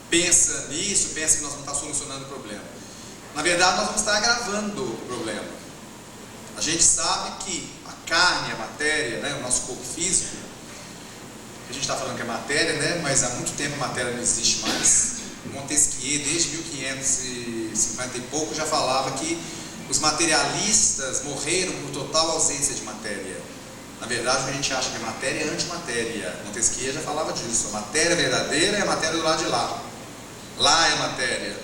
pensa nisso, pensa que nós vamos estar solucionando o problema? Na verdade, nós vamos estar agravando o problema. A gente sabe que a carne, a matéria, né, o nosso corpo físico, a gente está falando que é matéria, né, mas há muito tempo a matéria não existe mais. Montesquieu, desde 1550 e pouco, já falava que os materialistas morreram por total ausência de matéria. Na verdade, a gente acha que a matéria é antimatéria. Montesquieu já falava disso. A matéria verdadeira é a matéria do lado de lá. Lá é matéria,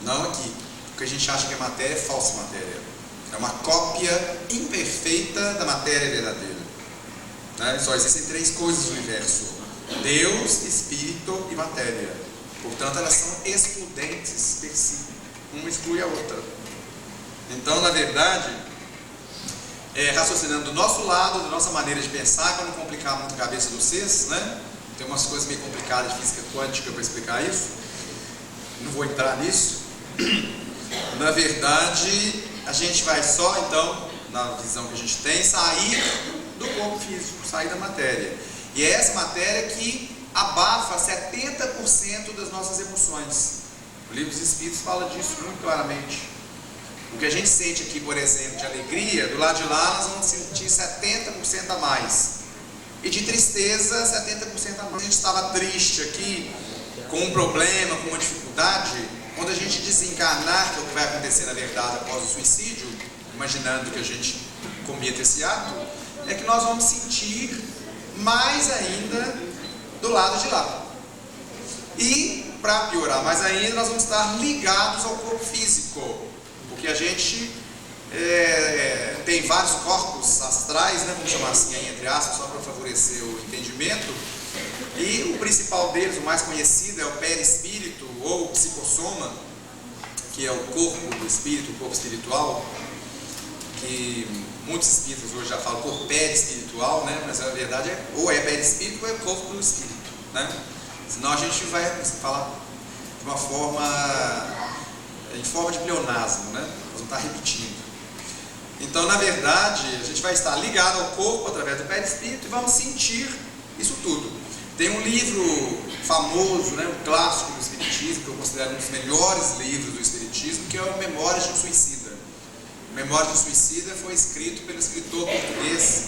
não aqui. O que a gente acha que é matéria é falsa matéria. É uma cópia imperfeita da matéria verdadeira, né? Só existem três coisas no universo: Deus, Espírito e matéria. Portanto, elas são excludentes per si. Uma exclui a outra. Então, na verdade, raciocinando do nosso lado, da nossa maneira de pensar, para não complicar muito a cabeça de vocês, né? Tem umas coisas meio complicadas de física quântica para explicar isso. Não vou entrar nisso. Na verdade, a gente vai só, então, na visão que a gente tem, sair do corpo físico, sair da matéria. E é essa matéria que abafa 70% das nossas emoções. O Livro dos Espíritos fala disso muito claramente. O que a gente sente aqui, por exemplo, de alegria, do lado de lá nós vamos sentir 70% a mais. E de tristeza, 70% a mais. A gente estava triste aqui, com um problema, com uma dificuldade, quando a gente desencarnar, que é o que vai acontecer na verdade após o suicídio, imaginando que a gente cometa esse ato, é que nós vamos sentir mais ainda do lado de lá. E, para piorar mais ainda, nós vamos estar ligados ao corpo físico, porque a gente tem vários corpos astrais, né, vamos chamar assim, entre aspas, só para favorecer o entendimento, e o principal deles, o mais conhecido, é o perispírito ou psicossoma, que é o corpo do espírito, o corpo espiritual, que muitos espíritos hoje já falam corpo perispiritual, né, mas na verdade ou é perispírito ou é corpo do espírito, né? Senão a gente vai falar de uma forma, em forma de pleonasmo, né? Nós vamos estar repetindo. Então, na verdade, a gente vai estar ligado ao corpo através do perispírito e vamos sentir isso tudo. Tem um livro famoso, né, um clássico do Espiritismo, que eu considero um dos melhores livros do Espiritismo, que é o Memórias de um Suicida. O Memórias de um Suicida foi escrito pelo escritor português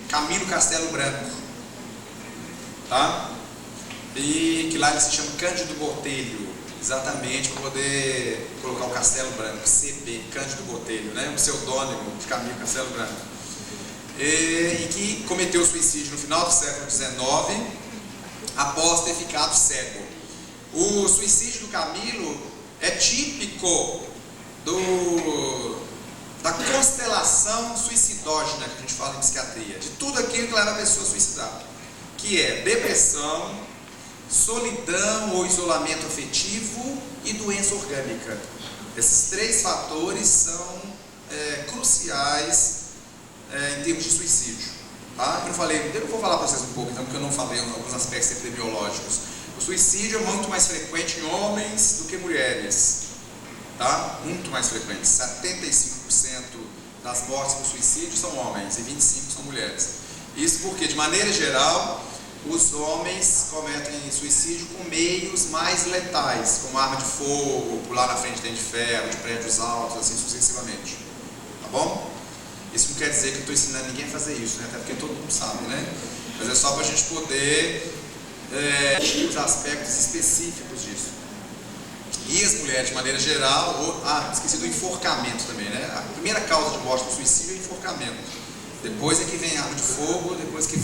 Camilo Castelo Branco, tá? E que lá ele se chama Cândido Botelho, exatamente para poder colocar o Castelo Branco, CB, Cândido Botelho, né? Um pseudônimo de Camilo Castelo Branco. E que cometeu suicídio no final do século XIX, após ter ficado cego. O suicídio do Camilo é típico da constelação suicidógena que a gente fala em psiquiatria, de tudo aquilo que leva a pessoa a suicidar, que é depressão, solidão ou isolamento afetivo e doença orgânica. Esses três fatores são cruciais em termos de suicídio, tá? Eu vou falar para vocês um pouco, então, porque eu não falei em alguns aspectos epidemiológicos. O suicídio é muito mais frequente em homens do que mulheres, tá? Muito mais frequente. 75% das mortes por suicídio são homens e 25% são mulheres. Isso porque, de maneira geral, os homens cometem suicídio com meios mais letais, como arma de fogo, pular na frente de trem de ferro, de prédios altos, assim sucessivamente. Tá bom? Isso não quer dizer que eu estou ensinando ninguém a fazer isso, né? Até porque todo mundo sabe, né? Mas é só para a gente poder os aspectos específicos disso. E as mulheres, de maneira geral, esqueci do enforcamento também, né? A primeira causa de morte por suicídio é enforcamento. Depois é que vem arma de fogo, depois que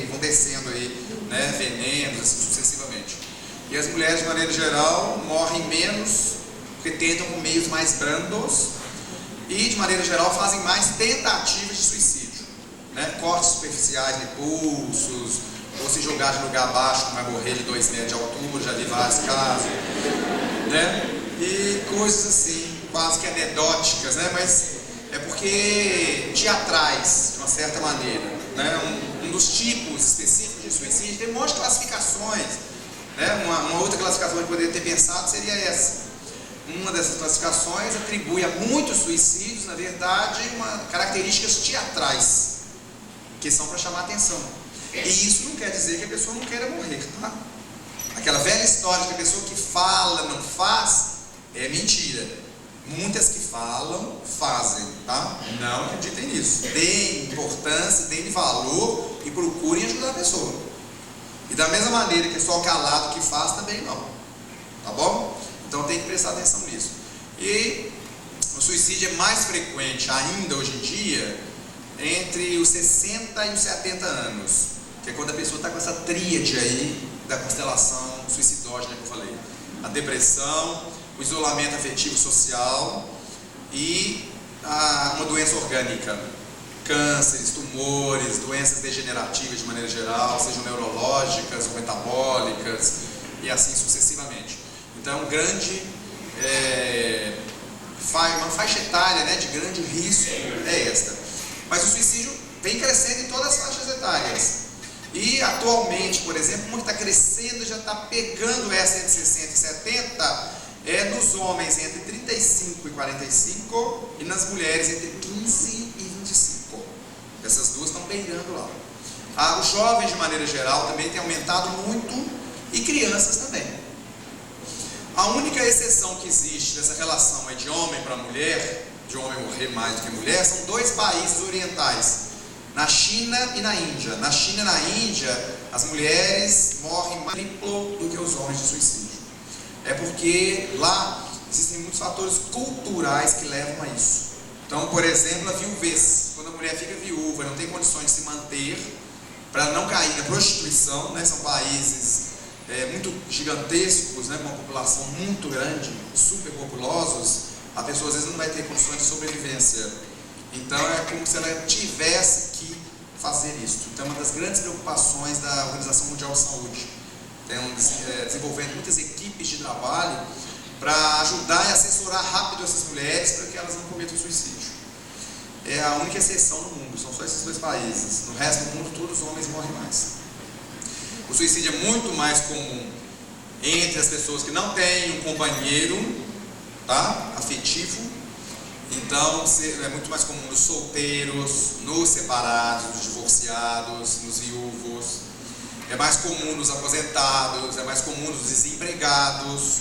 vão descendo aí, né, venenos, assim sucessivamente. E as mulheres, de maneira geral, morrem menos, porque tentam com meios mais brandos e, de maneira geral, fazem mais tentativas de suicídio, né? Cortes superficiais de pulsos, ou se jogar de lugar baixo, vai morrer de 2 metros de altura, já vi vários casos, né? E coisas assim, quase que anedóticas, né? Mas é porque teatrais, de uma certa maneira, né? Um dos tipos específicos de suicídio, tem um monte de classificações, né? Uma outra classificação que eu poderia ter pensado seria essa. Uma dessas classificações atribui a muitos suicídios, na verdade, características teatrais, que são para chamar atenção. E isso não quer dizer que a pessoa não queira morrer, tá? Aquela velha história de que a pessoa que fala não faz é mentira. Muitas que falam, fazem, tá? Não acreditem nisso. Deem importância, deem valor e procurem ajudar a pessoa. E da mesma maneira que é só o calado que faz, também não. Tá bom? Então tem que prestar atenção nisso. E o suicídio é mais frequente ainda hoje em dia entre os 60 e os 70 anos, que é quando a pessoa está com essa tríade aí da constelação suicidógena que eu falei. A depressão, o isolamento afetivo social e uma doença orgânica, cânceres, tumores, doenças degenerativas de maneira geral, sejam neurológicas ou metabólicas e assim sucessivamente. Então, uma faixa etária, né, de grande risco é esta. Mas o suicídio vem crescendo em todas as faixas etárias. E atualmente, por exemplo, uma que está crescendo, já está pegando essa entre 60 e 70, é nos homens entre 35 e 45 e nas mulheres entre 15 e 25. Essas duas estão beirando lá. Os jovens, de maneira geral, também têm aumentado muito, e crianças também. A única exceção que existe dessa relação é de homem para mulher, de homem morrer mais do que mulher, são 2 países orientais, na China e na Índia. Na China e na Índia, as mulheres morrem mais triplo do que os homens de suicídio. É porque lá existem muitos fatores culturais que levam a isso. Então, por exemplo, a viuvez. Quando a mulher fica viúva e não tem condições de se manter, para não cair na prostituição, né? São países muito gigantescos, né? Com uma população muito grande, super populosos. A pessoa às vezes não vai ter condições de sobrevivência. Então é como se ela tivesse que fazer isso. Então é uma das grandes preocupações da Organização Mundial de Saúde. Desenvolvendo muitas equipes de trabalho para ajudar e assessorar rápido essas mulheres para que elas não cometam suicídio. É a única exceção no mundo, são só esses 2 países. No resto do mundo, todos os homens morrem mais. O suicídio é muito mais comum entre as pessoas que não têm um companheiro, tá? Afetivo. Então é muito mais comum nos solteiros, nos separados, nos divorciados, nos viúvos. É mais comum nos aposentados, é mais comum nos desempregados,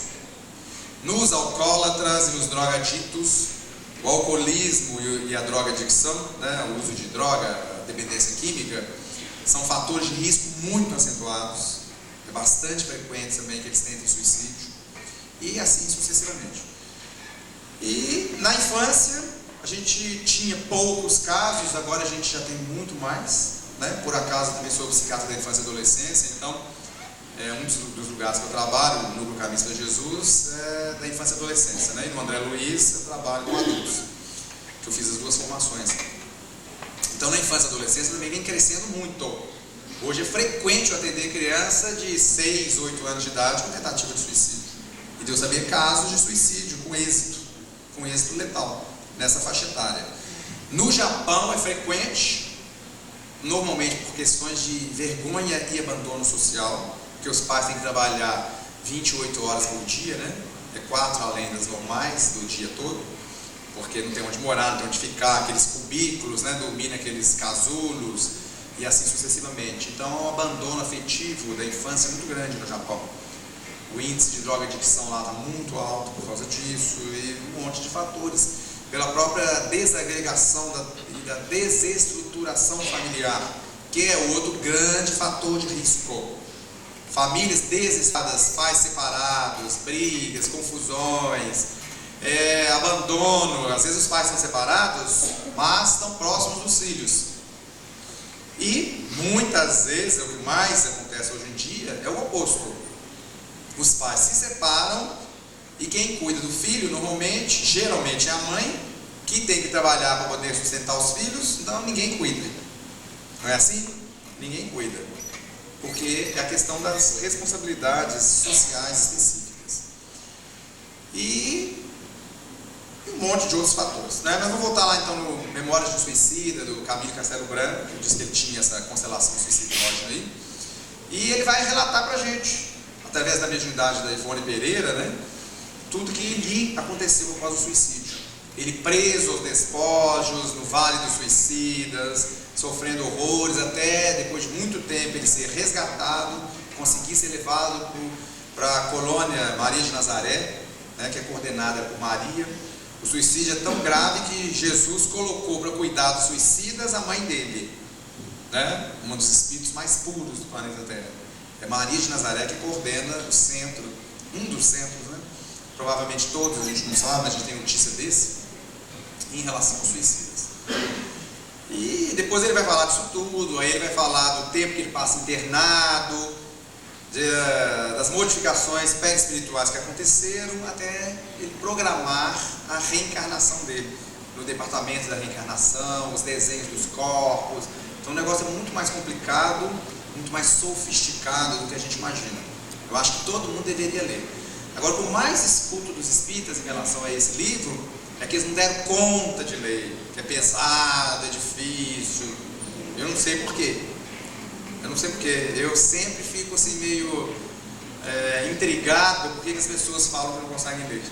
nos alcoólatras e nos drogaditos. O alcoolismo e a drogadicção, né? O uso de droga, a dependência química, são fatores de risco muito acentuados. É bastante frequente também que eles tentem suicídio, e assim sucessivamente. E na infância a gente tinha poucos casos, agora a gente já tem muito mais, né? Por acaso também sou psiquiatra da infância e adolescência, então um dos lugares que eu trabalho, no Núcleo Caminhos para Jesus, é da infância e adolescência, né? E no André Luiz eu trabalho com adultos, que eu fiz as 2 formações. Então na infância e adolescência também vem crescendo muito. Hoje é frequente eu atender criança de 6, 8 anos de idade com tentativa de suicídio. E Deus sabia casos de suicídio com êxito letal, nessa faixa etária. No Japão é frequente, normalmente por questões de vergonha e abandono social, porque os pais têm que trabalhar 28 horas por dia, né? É 4 além das normais do dia todo, porque não tem onde morar, não tem onde ficar, aqueles cubículos, né? Dormir naqueles casulos e assim sucessivamente. Então o abandono afetivo da infância é muito grande no Japão. O índice de drogadicção lá está muito alto por causa disso, e um monte de fatores, pela própria desagregação e da desestruturação familiar, que é outro grande fator de risco. Famílias desestruturadas, pais separados, brigas, confusões, abandono. Às vezes os pais são separados, mas estão próximos dos filhos. E muitas vezes, o que mais acontece hoje em dia é o oposto. Os pais se separam e quem cuida do filho, normalmente, geralmente é a mãe, que tem que trabalhar para poder sustentar os filhos, então ninguém cuida. Não é assim? Ninguém cuida. Porque é a questão das responsabilidades sociais específicas. E um monte de outros fatores, né? Mas vamos voltar lá então no Memórias de um Suicida, do Camilo Castelo Branco, que disse que ele tinha essa constelação suicidógena aí. E ele vai relatar pra gente, através da mediunidade da Ivone Pereira, né? Tudo que lhe aconteceu por causa do suicídio. Ele preso aos despojos, no Vale dos Suicidas, sofrendo horrores, até depois de muito tempo ele ser resgatado, conseguir ser levado para a colônia Maria de Nazaré, né, que é coordenada por Maria. O suicídio é tão grave que Jesus colocou para cuidar dos suicidas a mãe dele, né, um dos espíritos mais puros do planeta Terra. É Maria de Nazaré que coordena o centro, um dos centros, né? Provavelmente todos, a gente não sabe, mas a gente tem notícia desse, em relação aos suicidas. E depois ele vai falar disso tudo, aí ele vai falar do tempo que ele passa internado, das modificações espirituais que aconteceram, até ele programar a reencarnação dele, no departamento da reencarnação, os desenhos dos corpos. Então o negócio é muito mais complicado, muito mais sofisticado do que a gente imagina. Eu acho que todo mundo deveria ler. Agora, o mais escuto dos espíritas em relação a esse livro é que eles não deram conta de ler, que é pesado, é difícil. Eu não sei porquê. Eu sempre fico assim meio intrigado porque as pessoas falam que não conseguem ler.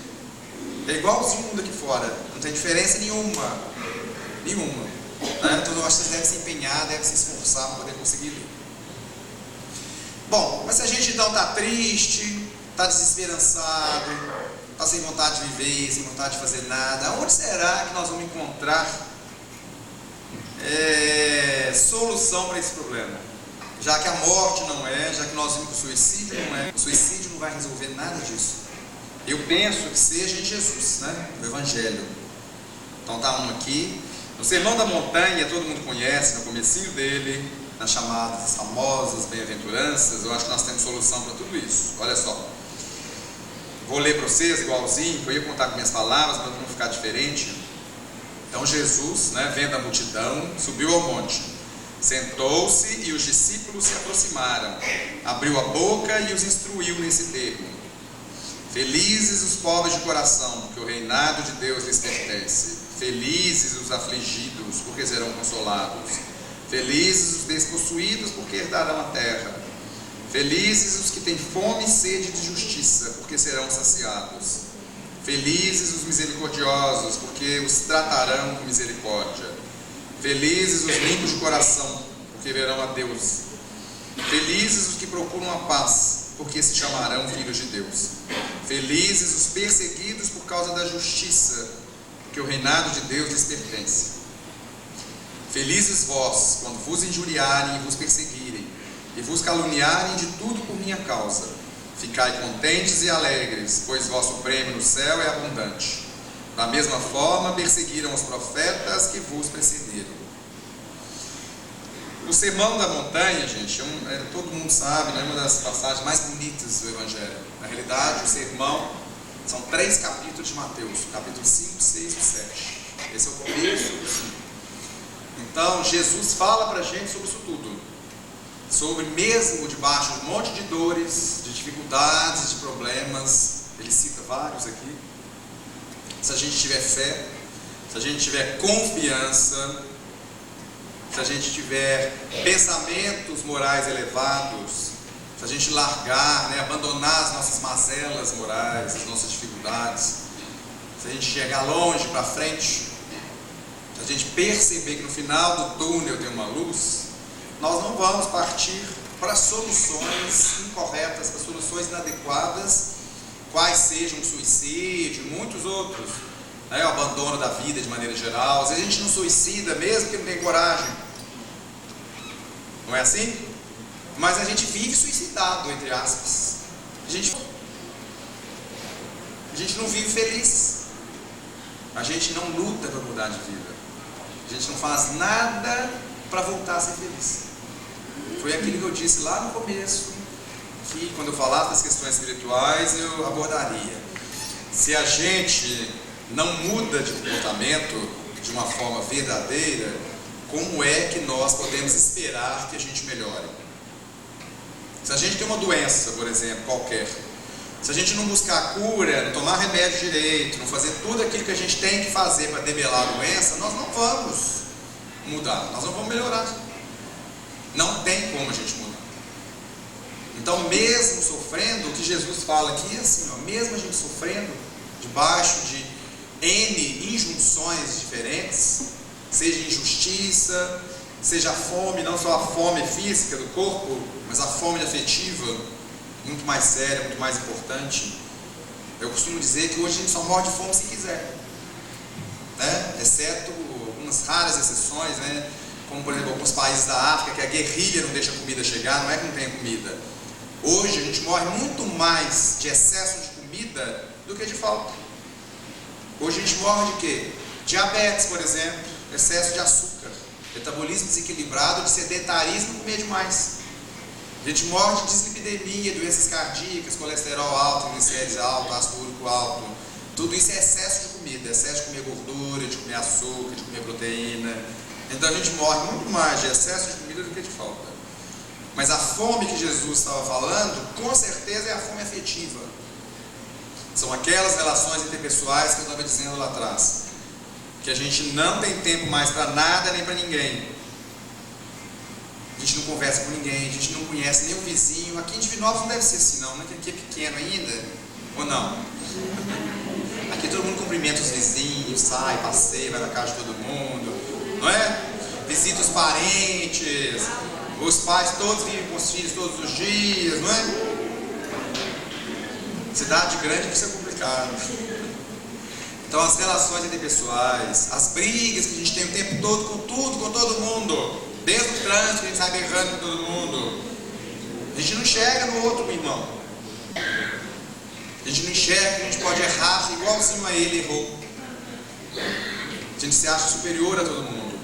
É igualzinho o mundo aqui fora, não tem diferença nenhuma. né? Então eu acho que vocês devem se empenhar, devem se esforçar para poder conseguir ler. Bom, mas se a gente então está triste, está desesperançado, está sem vontade de viver, sem vontade de fazer nada, onde será que nós vamos encontrar solução para esse problema? Já que a morte não é, já que nós vimos que o suicídio não é, o suicídio não vai resolver nada disso. Eu penso que seja em Jesus, né? No Evangelho. Então está um aqui. No Sermão da Montanha, todo mundo conhece, no comecinho dele, nas chamadas famosas bem-aventuranças, eu acho que nós temos solução para tudo isso. Olha só. Vou ler para vocês igualzinho, que eu ia contar com minhas palavras, para não ficar diferente. Então Jesus, né, vendo a multidão, subiu ao monte, sentou-se e os discípulos se aproximaram, abriu a boca e os instruiu nesse termo: felizes os pobres de coração, porque o reinado de Deus lhes pertence. Felizes os afligidos, porque serão consolados. Felizes os despossuídos, porque herdarão a terra. Felizes os que têm fome e sede de justiça, porque serão saciados. Felizes os misericordiosos, porque os tratarão com misericórdia. Felizes os limpos de coração, porque verão a Deus. Felizes os que procuram a paz, porque se chamarão filhos de Deus. Felizes os perseguidos por causa da justiça, porque o reinado de Deus lhes pertence. Felizes vós, quando vos injuriarem e vos perseguirem, e vos caluniarem de tudo por minha causa. Ficai contentes e alegres, pois vosso prêmio no céu é abundante. Da mesma forma perseguiram os profetas que vos precederam. O Sermão da Montanha, gente, todo mundo sabe, né, uma das passagens mais bonitas do Evangelho. Na realidade, o sermão são 3 capítulos de Mateus, capítulo 5, 6 e 7. Esse é o começo do 5. Então, Jesus fala para a gente sobre isso tudo. Sobre mesmo debaixo de um monte de dores, de dificuldades, de problemas, ele cita vários aqui. Se a gente tiver fé, se a gente tiver confiança, se a gente tiver pensamentos morais elevados, se a gente largar, né, abandonar as nossas mazelas morais, as nossas dificuldades, se a gente chegar longe para frente, se a gente perceber que no final do túnel tem uma luz, nós não vamos partir para soluções incorretas, para soluções inadequadas, quais sejam o suicídio, muitos outros, né, o abandono da vida de maneira geral. Às vezes a gente não suicida mesmo porque não tem coragem, não é assim? Mas a gente vive suicidado, entre aspas. A gente não vive feliz, a gente não luta para mudar de vida, a gente não faz nada para voltar a ser feliz. Foi aquilo que eu disse lá no começo, que quando eu falasse das questões espirituais eu abordaria. Se a gente não muda de comportamento de uma forma verdadeira, como é que nós podemos esperar que a gente melhore? Se a gente tem uma doença, por exemplo, qualquer, se a gente não buscar a cura, não tomar remédio direito, não fazer tudo aquilo que a gente tem que fazer para debelar a doença, nós não vamos mudar, nós não vamos melhorar. Não tem como a gente mudar. Então, mesmo sofrendo, o que Jesus fala aqui é assim, ó, mesmo a gente sofrendo debaixo de N injunções diferentes, seja injustiça, seja a fome, não só a fome física do corpo, mas a fome afetiva, muito mais séria, muito mais importante. Eu costumo dizer que hoje a gente só morre de fome se quiser, né? Exceto algumas raras exceções, né? Como por exemplo alguns países da África que a guerrilha não deixa a comida chegar, não é que não tem comida. Hoje a gente morre muito mais de excesso de comida do que de falta. Hoje a gente morre de quê? Diabetes, por exemplo, excesso de açúcar, metabolismo desequilibrado, de sedentarismo, comer demais. A gente morre de dislipidemia, doenças cardíacas, colesterol alto, glicérides alto, ácido úrico alto. Tudo isso é excesso de comida, excesso de comer gordura, de comer açúcar, de comer proteína. Então a gente morre muito mais de excesso de comida do que de falta. Mas a fome que Jesus estava falando, com certeza é a fome afetiva. São aquelas relações interpessoais que eu estava dizendo lá atrás, que a gente não tem tempo mais para nada nem para ninguém. A gente não conversa com ninguém, a gente não conhece nem o vizinho. Aqui em Divinópolis não deve ser assim não, né? Que aqui é pequeno ainda, ou não? Aqui todo mundo cumprimenta os vizinhos, sai, passeia, vai na casa de todo mundo, não é? visita os parentes, os pais todos vivem com os filhos todos os dias, não é? Cidade grande isso é complicado. Então as relações interpessoais, as brigas que a gente tem o tempo todo com tudo, com todo mundo, desde o trânsito que a gente sai berrando com todo mundo, a gente não enxerga no outro, meu irmão. A gente não enxerga que a gente pode errar igualzinho a ele errou. A gente se acha superior a todo mundo.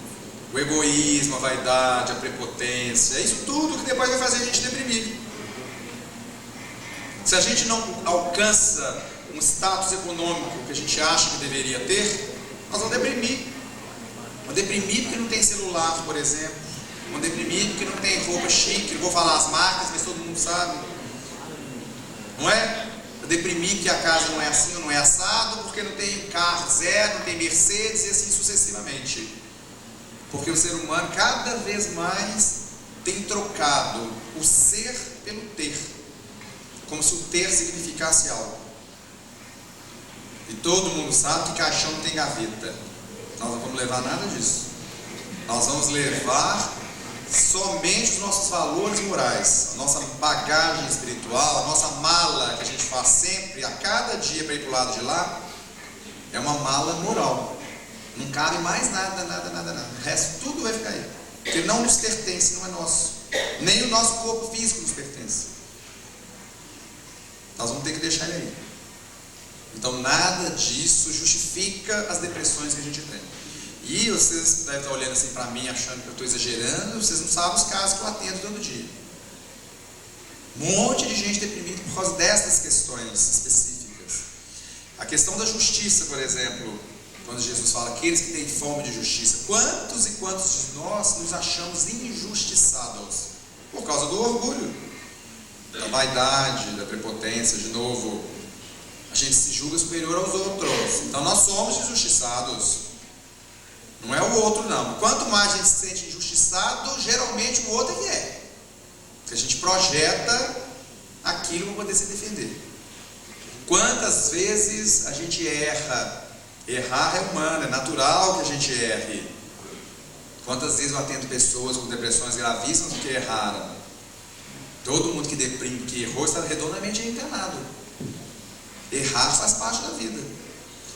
O egoísmo, a vaidade, a prepotência, é isso tudo que depois vai fazer a gente deprimir. Se a gente não alcança um status econômico que a gente acha que deveria ter, nós vamos deprimir. Vamos deprimir porque não tem celular, por exemplo. Vamos deprimir porque não tem roupa chique. Não vou falar as marcas, mas todo mundo sabe. Não é? Deprimir que a casa não é assim ou não é assado, porque não tem carro zero, não tem Mercedes e assim sucessivamente. Porque o ser humano cada vez mais tem trocado o ser pelo ter, como se o ter significasse algo. E todo mundo sabe que caixão não tem gaveta. Nós não vamos levar nada disso. Nós vamos levar somente os nossos valores morais, a nossa bagagem espiritual, a nossa mala que a gente faz sempre, a cada dia para ir para o lado de lá, é uma mala moral. Não cabe mais nada. O resto tudo vai ficar aí. Porque não nos pertence, não é nosso. Nem o nosso corpo físico nos pertence. Nós vamos ter que deixar ele aí. Então nada disso justifica as depressões que a gente tem. E vocês devem estar olhando assim para mim, achando que eu estou exagerando. Vocês não sabem os casos que eu atendo todo dia. Um monte de gente deprimida por causa dessas questões específicas. A questão da justiça, por exemplo, quando Jesus fala aqueles que têm fome de justiça, quantos e quantos de nós nos achamos injustiçados por causa do orgulho, da vaidade, da prepotência. De novo, a gente se julga superior aos outros. Então nós somos injustiçados. Não é o outro, não. Quanto mais a gente se sente injustiçado, geralmente o outro é que é. Porque a gente projeta aquilo para poder se defender. Quantas vezes a gente erra? Errar é humano, é natural que a gente erre. Quantas vezes eu atendo pessoas com depressões gravíssimas porque erraram? Todo mundo que deprime, que errou, está redondamente internado. Errar faz parte da vida.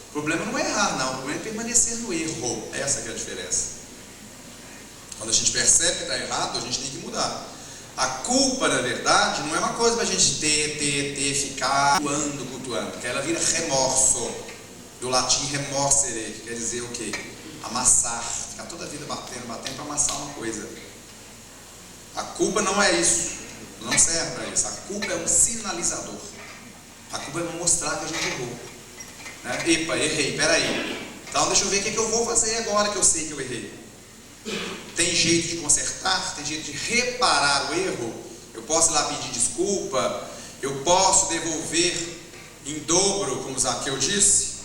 O problema não é errar, não. O problema é permanecer no erro. Essa que é a diferença. Quando a gente percebe que está errado, a gente tem que mudar. A culpa, na verdade, não é uma coisa para a gente ficar cultuando, porque ela vira remorso. Do latim remorsere, que quer dizer o quê? Amassar. Ficar toda a vida batendo para amassar uma coisa. A culpa não é isso. Não serve para isso. A culpa é um sinalizador. A culpa é mostrar que a gente errou. Epa, errei, peraí. Então deixa eu ver o que eu vou fazer agora que eu sei que eu errei. Tem jeito de consertar? Tem jeito de reparar o erro? Eu posso ir lá pedir desculpa? Eu posso devolver em dobro, como Zaqueu disse?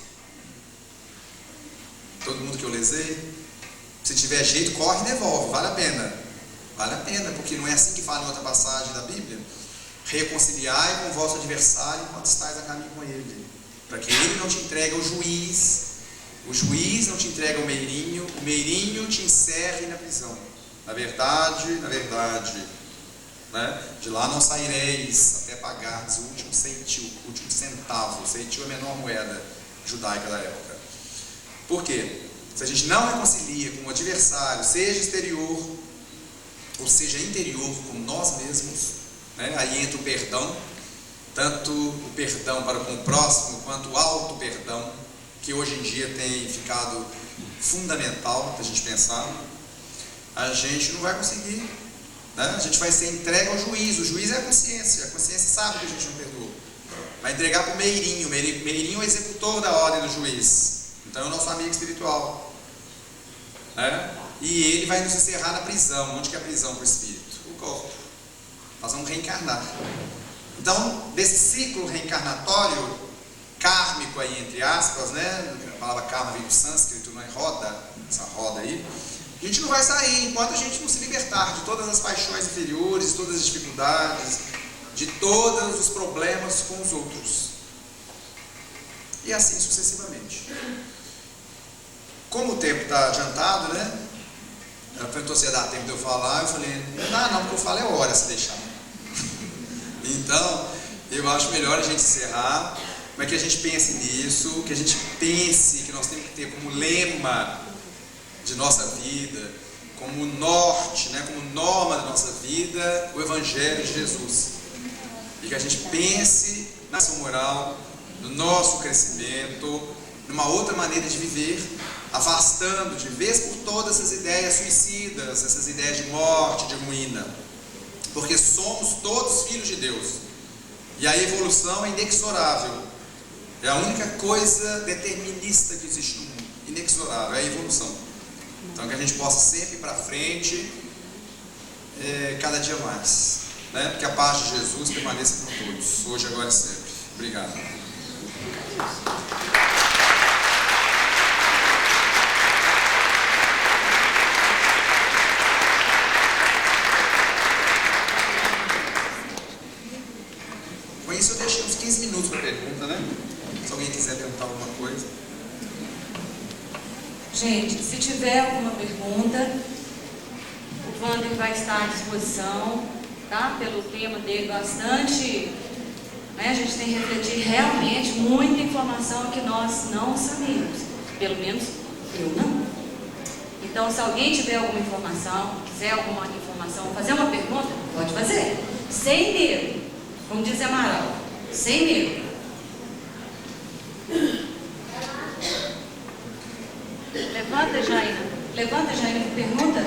Todo mundo que eu lesei? Se tiver jeito, corre e devolve, vale a pena. Vale a pena, porque não é assim que fala em outra passagem da Bíblia? Reconciliai com o vosso adversário enquanto estáis a caminho com ele, para que ele não te entregue ao juiz, o juiz não te entregue ao meirinho, o meirinho te encerre na prisão. Na verdade, né? De lá não saireis até pagardes o último centil, o último centavo. O centil é a menor moeda judaica da época. Por quê? Se a gente não reconcilia com o adversário, seja exterior ou seja interior, com nós mesmos, né? Aí entra o perdão, tanto o perdão para com o próximo, quanto o auto-perdão, que hoje em dia tem ficado fundamental para a gente pensar. A gente não vai conseguir, né? A gente vai ser entregue ao juiz. O juiz é a consciência sabe que a gente não perdoou. Vai entregar para o meirinho. O meirinho é o executor da ordem do juiz, então é o nosso amigo espiritual, né? E ele vai nos encerrar na prisão. Onde que é a prisão para o espírito? O corpo. Nós vamos reencarnar. Então, desse ciclo reencarnatório, kármico aí, entre aspas, né? A palavra karma vem do sânscrito, não é roda, essa roda aí. A gente não vai sair enquanto a gente não se libertar de todas as paixões inferiores, de todas as dificuldades, de todos os problemas com os outros. E assim sucessivamente. Como o tempo está adiantado, né? Ela perguntou se ia dar tempo de eu falar, eu falei, não, porque eu falo é hora se deixar. Então, eu acho melhor a gente encerrar, mas que a gente pense nisso, que a gente pense que nós temos que ter como lema de nossa vida, como norte, né, como norma da nossa vida, o Evangelho de Jesus. E que a gente pense na ação moral, no nosso crescimento, numa outra maneira de viver, afastando de vez por todas essas ideias suicidas, essas ideias de morte, de ruína. Porque somos todos filhos de Deus. E a evolução é inexorável. É a única coisa determinista que existe no mundo. Inexorável, é a evolução. Então que a gente possa sempre ir para frente, cada dia mais, né? Que a paz de Jesus permaneça com todos, hoje, agora e sempre. Obrigado. Com isso eu deixei uns 15 minutos para pergunta, né? Se alguém quiser perguntar alguma coisa. Gente, se tiver alguma pergunta, o Wander vai estar à disposição, tá? Pelo tema dele bastante, né? A gente tem que refletir realmente muita informação que nós não sabemos, pelo menos eu não. Então, se alguém tiver alguma informação, quiser alguma informação, fazer uma pergunta, pode fazer, sem medo, como diz Amaral, sem medo. Levanta, Jaina, pergunta.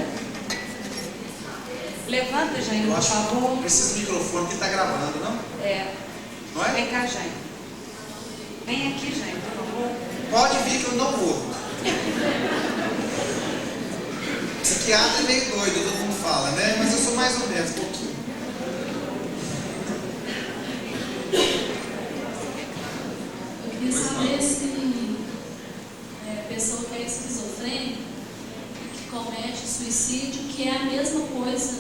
Levanta, Jaina, por favor. Precisa do microfone que está gravando, não? Não é? Vem cá, Jaina. Vem aqui, Jaina, por favor. Pode vir que eu não vou. Psiquiatra é meio doido, todo mundo fala, né? Mas eu sou mais ou menos, um pouquinho. Eu queria saber se pessoa que é esquizofrênica e que comete suicídio, que é a mesma coisa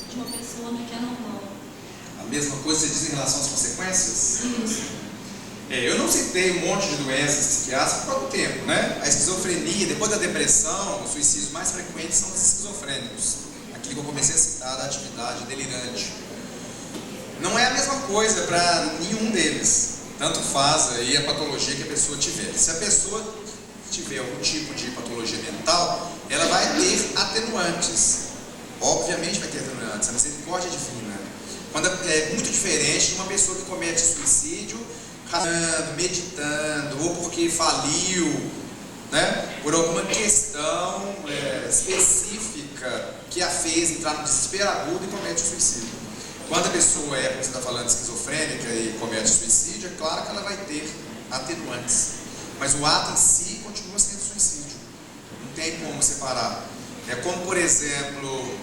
de uma pessoa que é normal. A mesma coisa você diz em relação às consequências? Isso. Eu não citei um monte de doenças psiquiátricas por algum tempo, né? A esquizofrenia, depois da depressão, os suicídios mais frequentes são os esquizofrênicos. Aquilo que eu comecei a citar da atividade delirante. Não é a mesma coisa para nenhum deles. Tanto faz aí a patologia que a pessoa tiver. Se a pessoa tiver algum tipo de patologia mental, ela vai ter atenuantes. Obviamente vai ter atenuantes, a misericórdia divina. Quando é muito diferente de uma pessoa que comete suicídio, meditando, ou porque faliu, né, por alguma questão específica que a fez entrar no desespero agudo e comete o suicídio. Quando a pessoa como você está falando, esquizofrênica e comete suicídio, é claro que ela vai ter atenuantes. Mas o ato em si continua sendo suicídio. Não tem como separar. É como, por exemplo,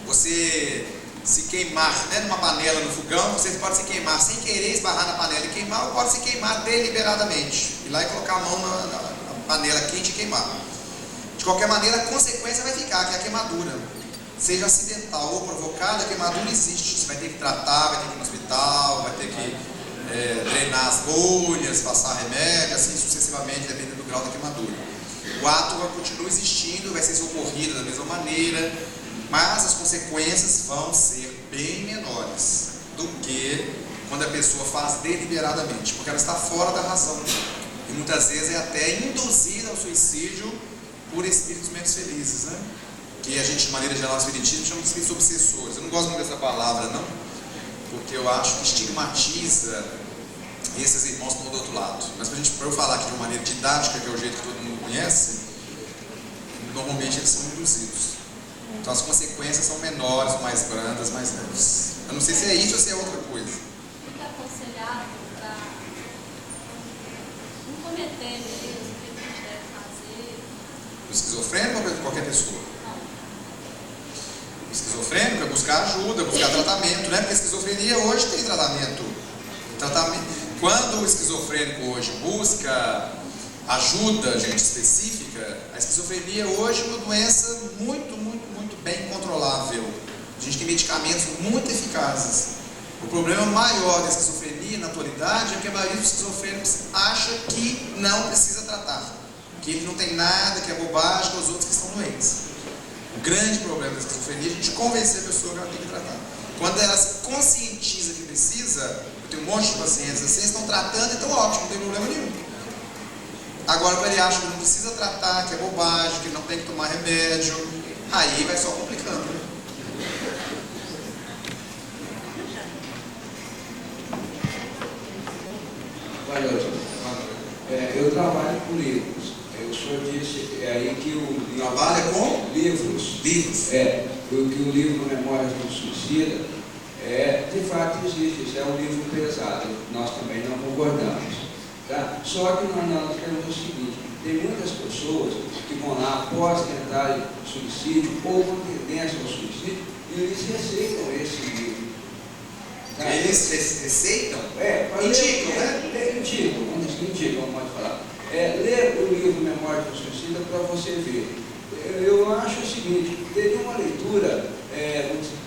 você se queimar, né, numa panela no fogão, você pode se queimar sem querer esbarrar na panela e queimar, ou pode se queimar deliberadamente. Ir lá e colocar a mão na panela quente e queimar. De qualquer maneira, a consequência vai ficar, que é a queimadura. Seja acidental ou provocada, a queimadura existe. Você vai ter que tratar, vai ter que ir no hospital, vai ter que drenar as bolhas, passar remédio, assim sucessivamente, dependendo do grau da queimadura. O ato continua existindo, vai ser socorrido da mesma maneira, mas as consequências vão ser bem menores do que quando a pessoa faz deliberadamente, porque ela está fora da razão. E muitas vezes é até induzida ao suicídio por espíritos menos felizes, né? Que a gente, de maneira geral, no espiritismo chama de espíritos obsessores. Eu não gosto muito dessa palavra, não, porque eu acho que estigmatiza esses irmãos que estão do outro lado. Mas para eu falar aqui de uma maneira didática, que é o jeito que todo mundo conhece, normalmente eles são induzidos. Então as consequências são menores, mais brandas, mais leves. Eu não sei se é isso ou se é outra coisa. Fica aconselhado para não cometer mesmo o que a gente deve fazer. O esquizofrênico ou para qualquer pessoa? Não. O esquizofrênico é buscar ajuda, buscar tratamento, né? Porque a esquizofrenia hoje tem tratamento. Quando o esquizofrênico hoje busca ajuda, gente específica, a esquizofrenia hoje é uma doença muito bem controlável. A gente tem medicamentos muito eficazes. O problema maior da esquizofrenia na atualidade é que a maioria dos esquizofrênicos acha que não precisa tratar, que ele não tem nada, que é bobagem, que os outros que estão doentes. O grande problema da esquizofrenia é a gente convencer a pessoa que ela tem que tratar. Quando ela se conscientiza que precisa, eu tenho um monte de pacientes assim, estão tratando, então ótimo, não tem problema nenhum. Agora, quando ele acha que não precisa tratar, que é bobagem, que não tem que tomar remédio, aí vai só complicando, né? Eu trabalho com livros. O senhor disse aí que o livro... Trabalha com? Livros. Livros. Que o livro Memórias do Suicida, de fato existe. Isso é um livro pesado. Nós também não concordamos. Tá? Só que nós queremos o seguinte: tem muitas pessoas que vão lá após tentarem suicídio ou com tendência ao suicídio e eles receitam esse livro. Tá? Eles receitam? Indicam, né? Indicam, pode falar. Ler o livro Memória do Suicida para você ver. Eu acho o seguinte: teria uma leitura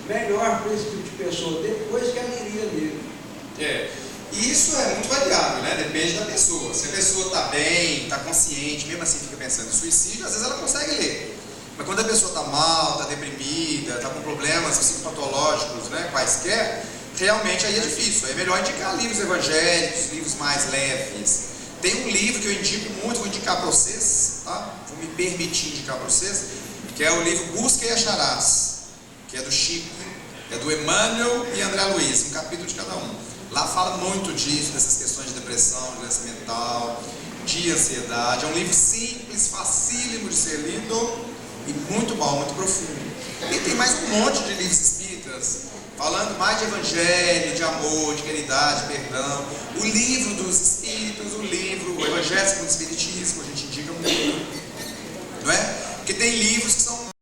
melhor para esse tipo de pessoa depois que ela iria ler. E isso é muito variável, né? Depende da pessoa. Se a pessoa está bem, está consciente, mesmo assim fica pensando em suicídio, às vezes ela consegue ler. Mas quando a pessoa está mal, está deprimida, está com problemas psicopatológicos, né, quaisquer, realmente aí é difícil. Aí é melhor indicar livros evangélicos, livros mais leves. Tem um livro que eu indico muito, vou indicar para vocês, tá? Vou me permitir indicar para vocês, que é o livro Busca e Acharás, que é do Chico, é do Emmanuel e André Luiz, um capítulo de cada um. Lá fala muito disso, dessas questões de depressão, de doença mental, de ansiedade. É um livro simples, facílimo de ser lido e muito bom, muito profundo. E tem mais um monte de livros espíritas, falando mais de evangelho, de amor, de caridade, perdão. O livro dos espíritos, o livro, o Evangelho segundo o Espiritismo, a gente indica muito, não é? Porque tem livros que são